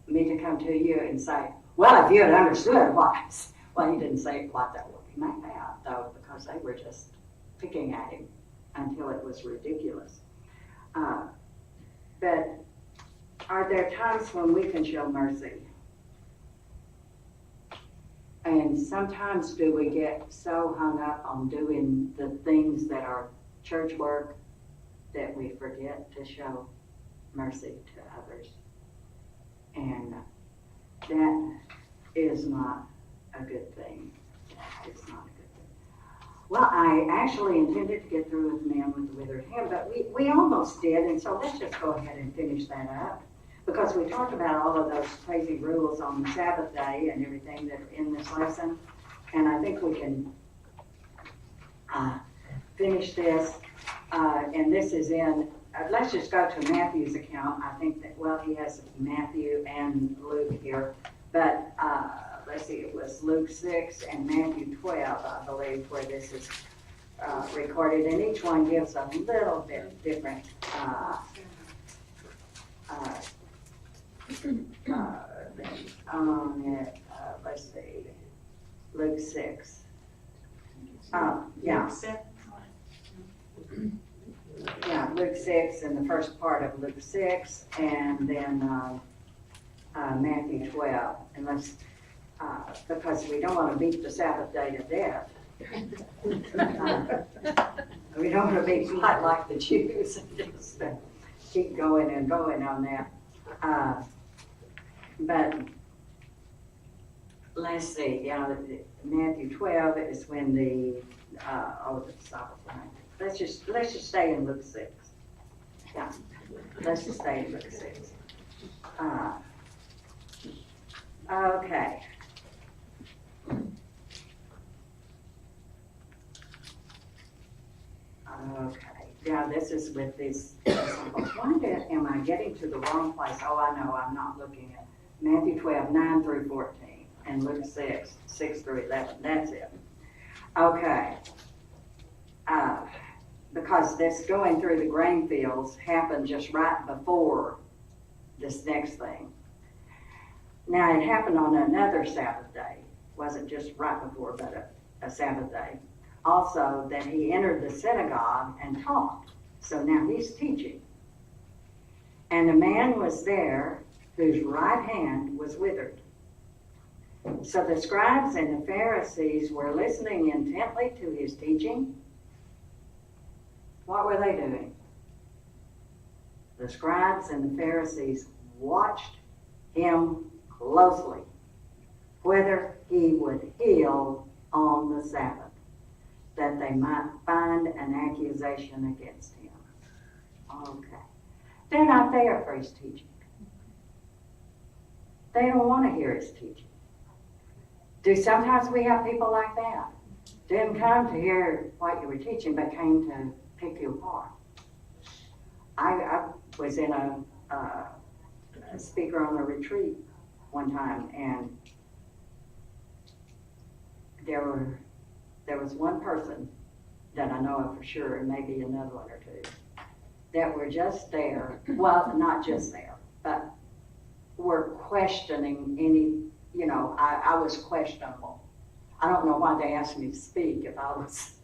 me to come to you and say, well, if you had understood what I said. Well, he didn't say it like that would be made out, though, because they were just picking at him until it was ridiculous. But are there times when we can show mercy? And sometimes do we get so hung up on doing the things that are church work that we forget to show mercy to others? And that is not a good thing. It's not a good thing. Well, I actually intended to get through with the man with the withered hand, but we almost did, and so let's just go ahead and finish that up, because we talked about all of those crazy rules on the Sabbath day and everything that are in this lesson, and I think we can finish this, and this is in, let's just go to Matthew's account. I think that, well, he has Matthew and Luke here, but let's see, it was Luke 6 and Matthew 12, I believe, where this is recorded, and each one gives a little bit different let's see, Luke 6. Yeah, Luke 6 and the first part of Luke 6, and then Matthew 12, and let's because we don't want to beat the Sabbath day to death. We don't want to be quite like the Jews. keep going and going on that. But let's see, Matthew 12 is when the disciples were. Let's just stay in Luke 6. Yeah, let's just stay in Luke 6. Okay. Okay, now this is with these disciples. Why am I getting to the wrong place? Oh, I know, I'm not looking at Matthew 12, 9 through 14, and Luke 6, 6 through 11. That's it. Okay. Because this going through the grain fields happened just right before this next thing. Now, it happened on another Sabbath day. It wasn't just right before, but a Sabbath day. Also, that he entered the synagogue and taught. So now he's teaching. And a man was there whose right hand was withered. So the scribes and the Pharisees were listening intently to his teaching. What were they doing? The scribes and the Pharisees watched him closely, whether he would heal on the Sabbath, that they might find an accusation against him. Okay. They're not there for his teaching. They don't want to hear his teaching. Do sometimes we have people like that? Didn't come to hear what you were teaching, but came to pick you apart. I was in a speaker on a retreat one time, and there was one person that I know of for sure, and maybe another one or two, that were just there, well, not just there, but were questioning I was questionable. I don't know why they asked me to speak if I was,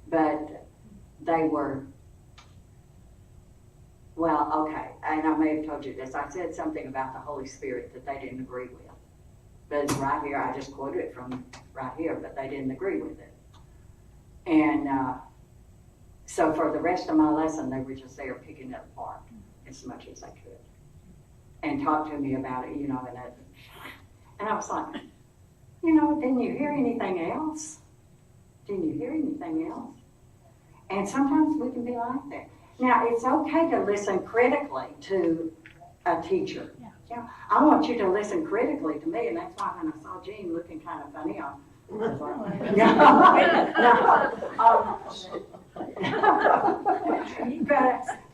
but they were, well, okay, and I may have told you this. I said something about the Holy Spirit that they didn't agree with. But it's right here, I just quoted it from right here, but they didn't agree with it. And so for the rest of my lesson, they were just there picking it apart as much as they could. And talked to me about it, and I was like, didn't you hear anything else? Didn't you hear anything else? And sometimes we can be like that. Now, it's okay to listen critically to a teacher. Yeah, I want you to listen critically to me, and that's why when I saw Jean looking kind of funny, I was like,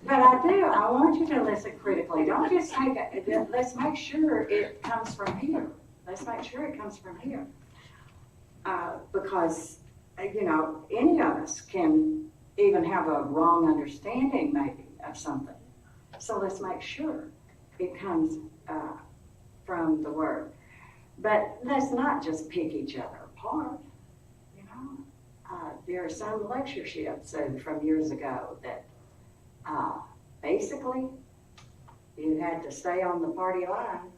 but I do. I want you to listen critically. Don't just take it. Let's make sure it comes from here. Let's make sure it comes from here, because any of us can even have a wrong understanding maybe of something. So let's make sure it comes from the Word. But let's not just pick each other apart. There are some lectureships from years ago that basically you had to stay on the party line,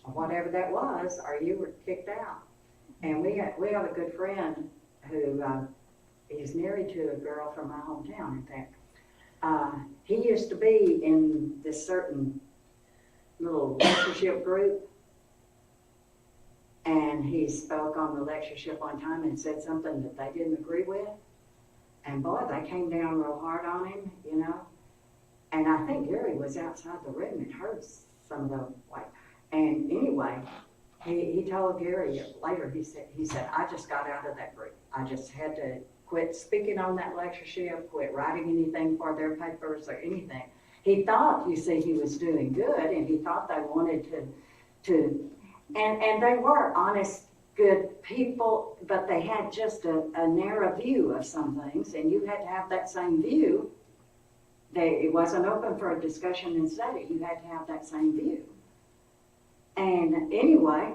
whatever that was, or you were kicked out. And we have a good friend who is married to a girl from my hometown, in fact. He used to be in this certain little lectureship group, and he spoke on the lectureship one time and said something that they didn't agree with. And boy, they came down real hard on him, And I think Gary was outside the room and heard some of the And anyway, he told Gary later, he said, I just got out of that group. I just had to quit speaking on that lectureship, quit writing anything for their papers or anything. He thought, you see, he was doing good, and he thought they wanted to and they were honest, good people, but they had just a narrow view of some things, and you had to have that same view. It wasn't open for a discussion and study. You had to have that same view. And anyway,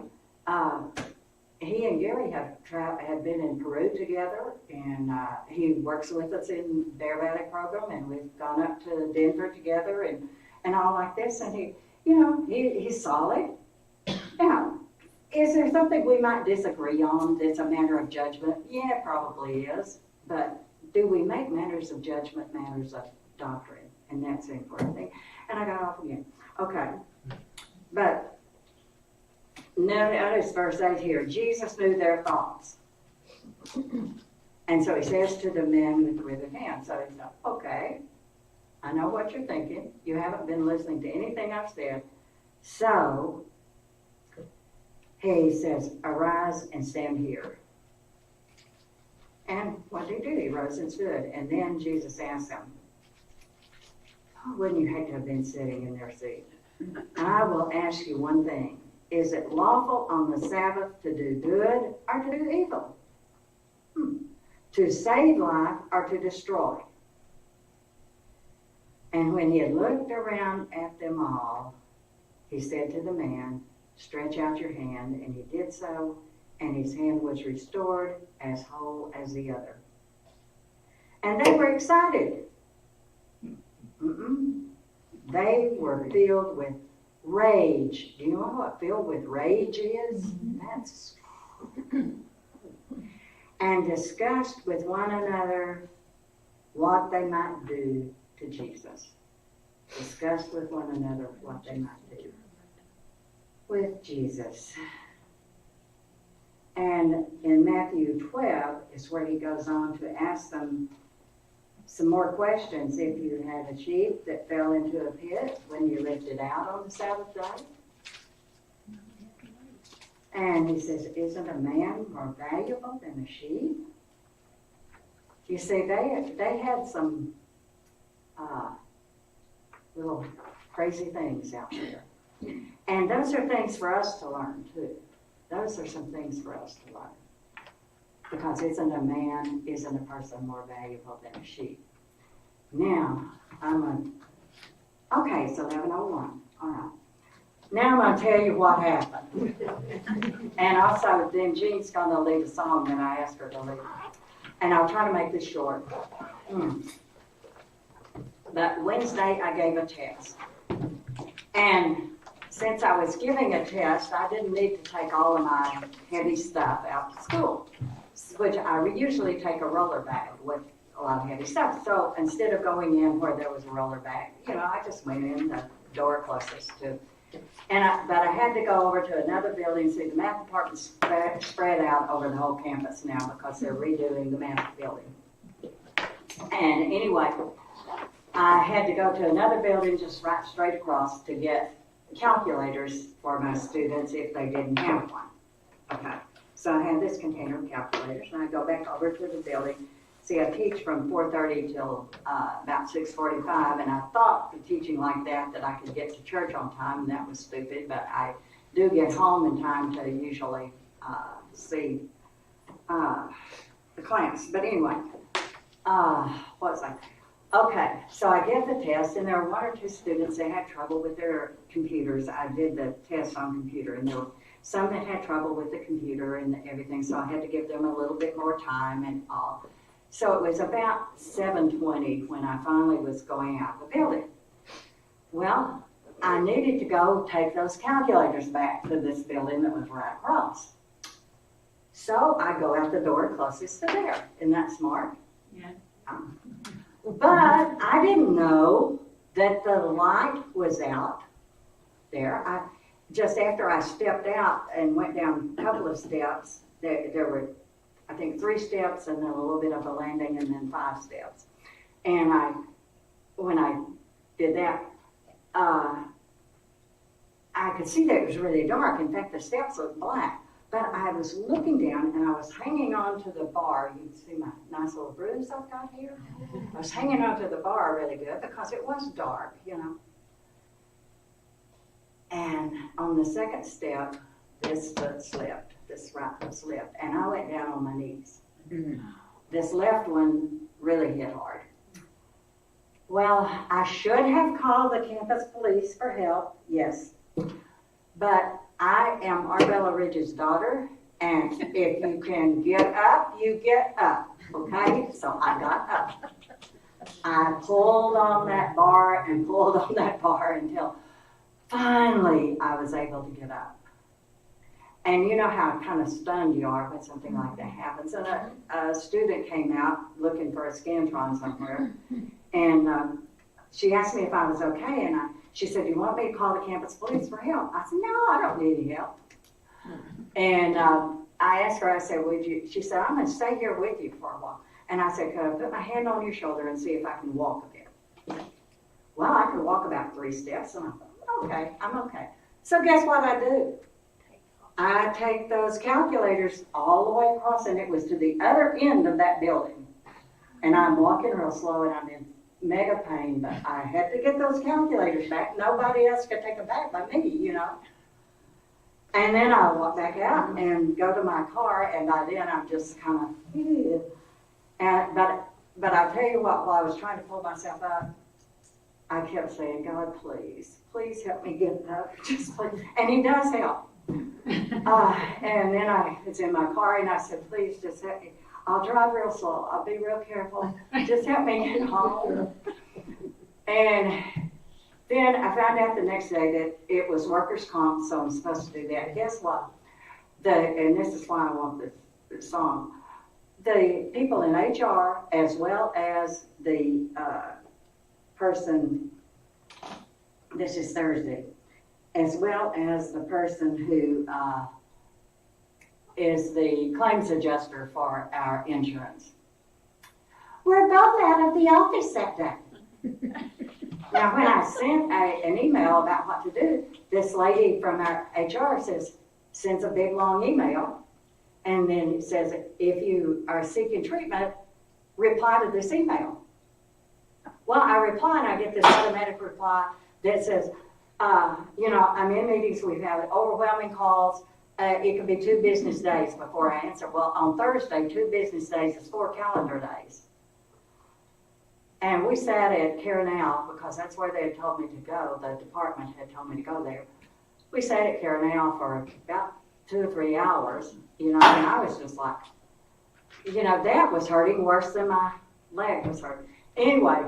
he and Gary have been in Peru together, and he works with us in Bear Valley program, and we've gone up to Denver together and all like this. And he's solid. Now, is there something we might disagree on that's a matter of judgment? Yeah, it probably is. But do we make matters of judgment matters of doctrine? and that's the important thing. And I got off again. Okay. But notice verse 8 here. Jesus knew their thoughts. And so he says to the men with the withered hand, so he's like, okay, I know what you're thinking. You haven't been listening to anything I've said. So he says, arise and stand here. And what did he do? He rose and stood. And then Jesus asked him, oh, wouldn't you hate to have been sitting in their seat? I will ask you one thing. Is it lawful on the Sabbath to do good or to do evil? To save life or to destroy? And when he had looked around at them all, he said to the man, stretch out your hand. And he did so, and his hand was restored as whole as the other. And they were excited. They were filled with rage. Do you know what filled with rage is? That's and discussed with one another what they might do to Jesus. Discussed with one another what they might do with Jesus. And in Matthew 12 is where he goes on to ask them some more questions. If you had a sheep that fell into a pit, when you lifted out on the Sabbath day? And he says, isn't a man more valuable than a sheep? You see, they had some little crazy things out there. And those are things for us to learn too. Those are some things for us to learn. Because isn't a person more valuable than a sheep? Now, okay, it's 11:01. All right. Now I'm going to tell you what happened. And also, then Jean's going to lead a song that I asked her to lead. And I'll try to make this short. But Wednesday, I gave a test. And since I was giving a test, I didn't need to take all of my heavy stuff out to school, which I usually take a roller bag with a lot of heavy stuff. So instead of going in where there was a roller bag, I just went in the door closest to. But I had to go over to another building. See, the math department's spread out over the whole campus now because they're redoing the math building. And anyway, I had to go to another building just right straight across to get calculators for my students if they didn't have one. Okay, so I had this container of calculators, and I go back over to the building. See, I teach from 4:30 till about 6:45, and I thought for teaching like that I could get to church on time, and that was stupid, but I do get home in time to usually see the class. But anyway, what was I? Okay, so I get the test, and there were one or two students that had trouble with their computers. I did the test on computer, and there were some that had trouble with the computer and everything, so I had to give them a little bit more time and all. So it was about 7:20 when I finally was going out the building. Well, I needed to go take those calculators back to this building that was right across. So I go out the door closest to there. Isn't that smart? Yeah. But I didn't know that the light was out there. Just after I stepped out and went down a couple of steps, there were, I think, 3 steps and then a little bit of a landing and then 5 steps. And when I did that, I could see that it was really dark. In fact, the steps looked black. But I was looking down and I was hanging on to the bar. You can see my nice little bruise I've got here. I was hanging on to the bar really good because it was dark, And on the second step, this foot slipped, this right foot slipped, and I went down on my knees. This left one really hit hard. Well, I should have called the campus police for help, yes. But I am Arbella Ridge's daughter, and if you can get up, you get up, okay? So I got up. I pulled on that bar and pulled on that bar until finally I was able to get up. And you know how kind of stunned you are when something like that happens. And a student came out looking for a Scantron somewhere, and she asked me if I was okay, and she said, "Do you want me to call the campus police for help?" I said, "No, I don't need any help." And I asked her, I said, "Would you?" She said, "I'm going to stay here with you for a while." And I said, "Could I put my hand on your shoulder and see if I can walk a bit?" Well, I could walk about 3 steps, and I thought, okay, I'm okay. So guess what I do? I take those calculators all the way across, and it was to the other end of that building. And I'm walking real slow, and I'm in mega pain, but I had to get those calculators back. Nobody else could take them back but me, you know. And then I walk back out and go to my car, and by then I'm just kind of, but I tell you what, while I was trying to pull myself up, I kept saying, "God, please, please help me get up, just please." And He does help. And then I was in my car, and I said, "Please just help me. I'll drive real slow. I'll be real careful. Just help me get home." And then I found out the next day that it was workers' comp, so I'm supposed to do that. Guess what? And this is why I want this song. The people in HR, as well as the person, this is Thursday, as well as the person who is the claims adjuster for our insurance, we're both out of the office that day. Now, when I sent an email about what to do, this lady from our HR sends a big long email, and then it says, "If you are seeking treatment, reply to this email." Well, I reply, and I get this automatic reply that says, "I'm in meetings, we've had overwhelming calls. It could be 2 business days before I answer." Well, on Thursday, 2 business days is 4 calendar days. And we sat at Caranal, because that's where they had told me to go. The department had told me to go there. We sat at Caranal for about 2 or 3 hours, and I was just like, that was hurting worse than my leg was hurting. Anyway,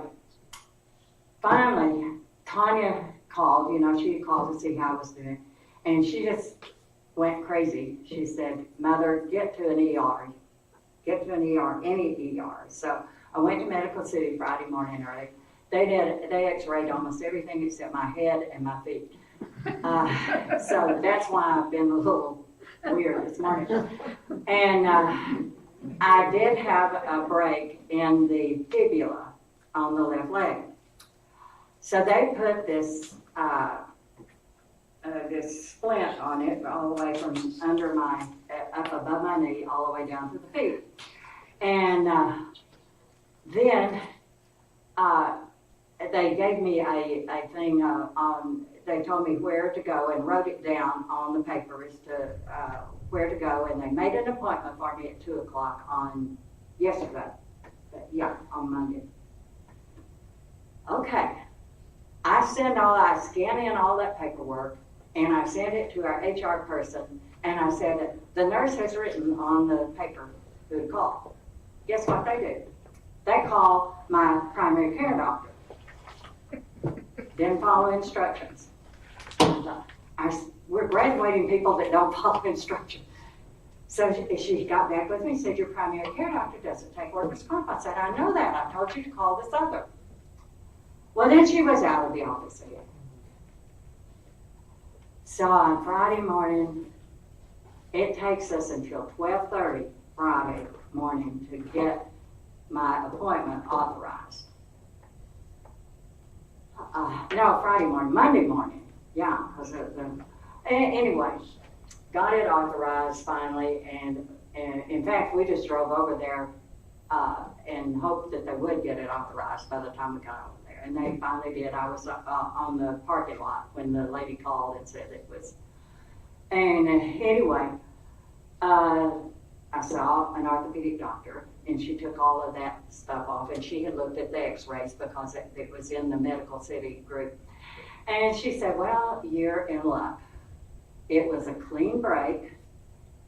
finally, Tanya called, she called to see how I was doing. And she just went crazy. She said, "Mother, get to an ER. Get to an ER, any ER." So I went to Medical City Friday morning early. They x-rayed almost everything except my head and my feet. So that's why I've been a little weird this morning. And I did have a break in the fibula on the left leg. So they put this splint on it all the way from under up above my knee, all the way down to the feet. And then they gave me a thing they told me where to go and wrote it down on the paper as to where to go, and they made an appointment for me at 2:00 on yesterday. On Monday. Okay. I scan in all that paperwork, and I send it to our HR person, and I said, "The nurse has written on the paper who to call." Guess what they do? They call my primary care doctor. Didn't follow instructions. We're graduating people that don't follow instructions. So she got back with me and said, "Your primary care doctor doesn't take workers' comp." I said, "I know that. I told you to call this other." Well, then she was out of the office again. So on Friday morning, it takes us until 12:30 Friday morning to get my appointment authorized. No, Friday morning, Monday morning. Yeah, because anyway, got it authorized finally, and in fact, we just drove over there and hoped that they would get it authorized by the time we got over there. And they finally did. I was on the parking lot when the lady called and said it was. And anyway, I saw an orthopedic doctor, and she took all of that stuff off, and she had looked at the x-rays because it was in the Medical City group. And she said, "Well, you're in luck. It was a clean break,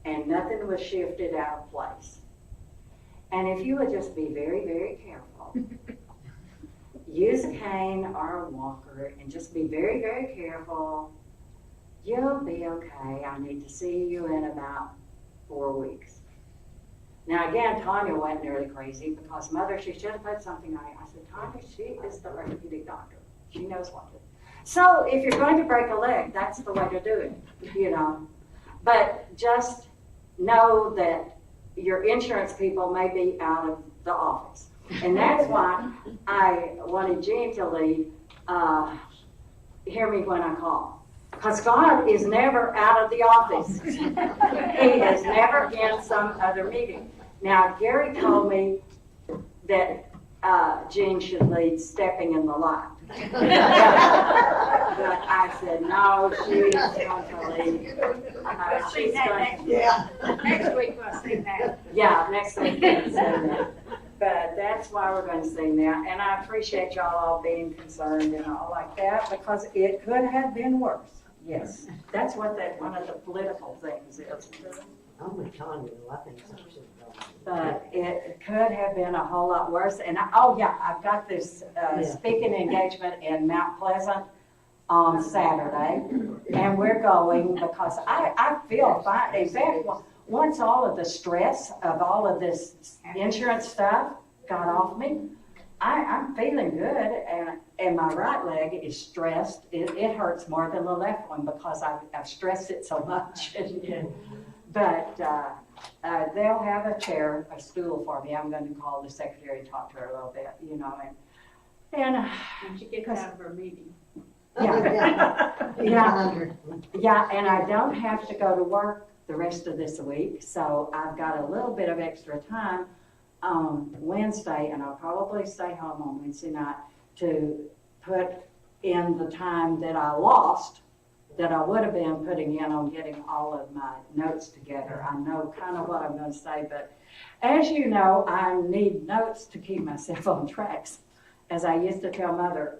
and nothing was shifted out of place. And if you would just be very, very careful, use a cane or a walker, and just be very, very careful, you'll be okay. I need to see you in about 4 weeks." Now, again, Tanya went nearly crazy because Mother, she should have put something on it. I said, Tanya, she is the orthopedic doctor. She knows what to do. So if you're going to break a leg, that's the way to do it, you know. But just know that your insurance people may be out of the office. And that's why I wanted Jean to lead, hear me when I call. Because God is never out of the office. He is never in some other meeting. Now, Gary told me that Jean should lead stepping in the light. But I said, no, she's going to lead. She's going to. Next week we'll see that. Yeah, next week we'll sing that. But that's why we're going to sing that. And I appreciate y'all all being concerned and all like that, because it could have been worse. Yes, that's what one of the political things is. I'm with Tanya, I think so. But it could have been a whole lot worse. And I've got this speaking engagement in Mount Pleasant on Saturday. And we're going because I feel fine. In fact, once all of the stress of all of this insurance stuff got off me, I'm feeling good. And my right leg is stressed. It hurts more than the left one because I've stressed it so much. But they'll have a chair, a stool for me. I'm going to call the secretary and talk to her a little bit, you know. And she gets out of her meeting. Yeah, and I don't have to go to work the rest of this week, so I've got a little bit of extra time on Wednesday, and I'll probably stay home on Wednesday night to put in the time that I lost that I would have been putting in on getting all of my notes together. I know kind of what I'm going to say, but as you know, I need notes to keep myself on tracks. As I used to tell Mother,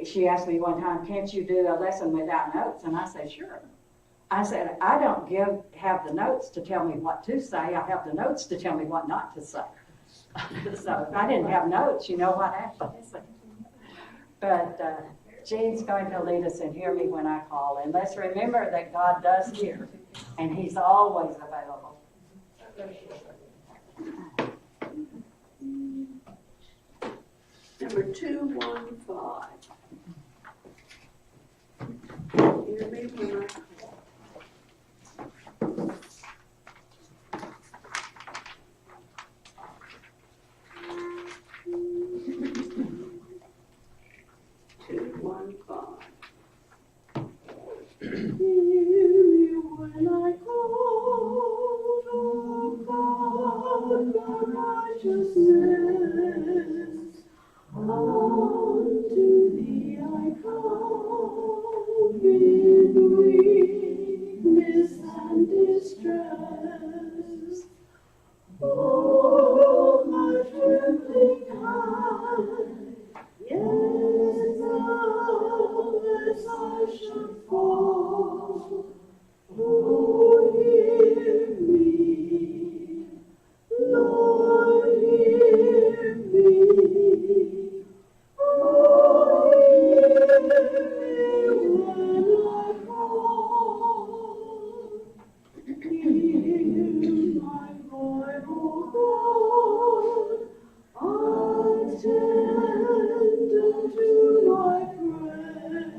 she asked me one time, can't you do a lesson without notes? And I said, sure. I said, I don't have the notes to tell me what to say. I have the notes to tell me what not to say. So if I didn't have notes, you know what happens. But Jean's going to lead us and hear me when I call. And let's remember that God does hear, and he's always available. Number 215. Hear me when I call. When I call, oh God, my righteousness, unto thee I come in weakness and distress. Oh, my trembling heart, yes, now as I should fall. Oh, hear me, Lord, hear me. Oh, hear me when I call. Hear my voice, oh God, attend unto my prayer.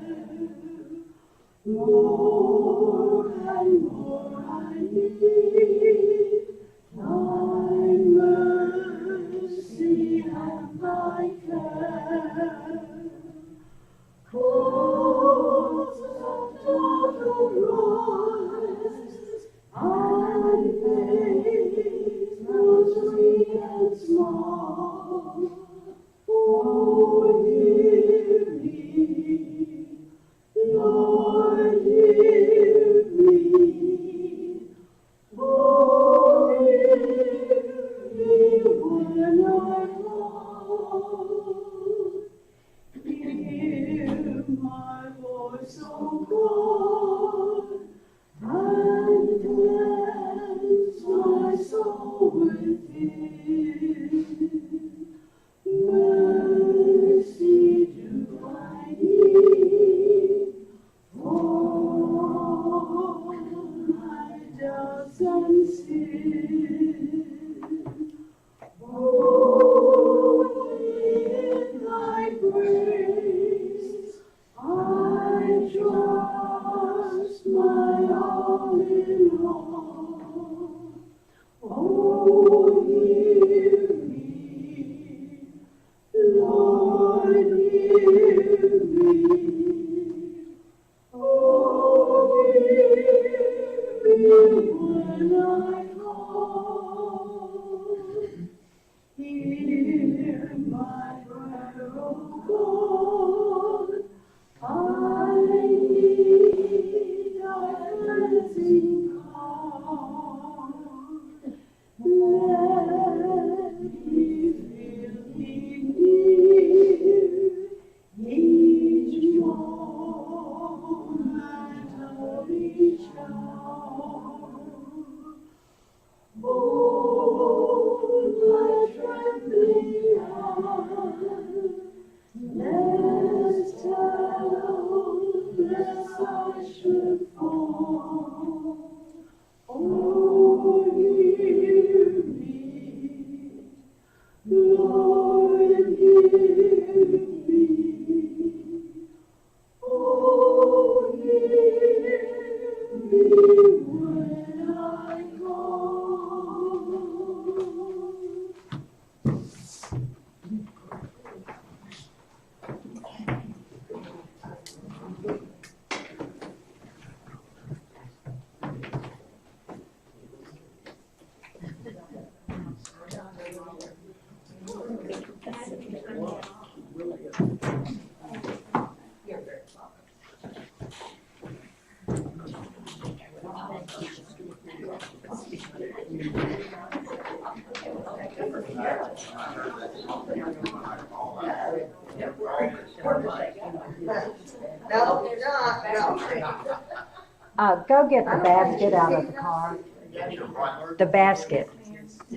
More and more I need thy mercy and thy care. Clouds of doubt arise, and faith grows weak and small. Oh, hear me, Lord, hear me. Oh, hear me when I call. Hear my voice, O God, and cleanse my soul within. Mercy do I need for my doubts and sins. Oh, hear me, Lord, hear me. Oh, hear me when I call. Hear my prayer, O God. I need thy cleansing heart. Let me feel thee near each moment of each hour. Oh, my trembling heart, lest helpless I should fall. Oh, hear me, Lord, hear me. Oh, hear me when I call. No, you're not, no. Go get the basket out of the car. The basket.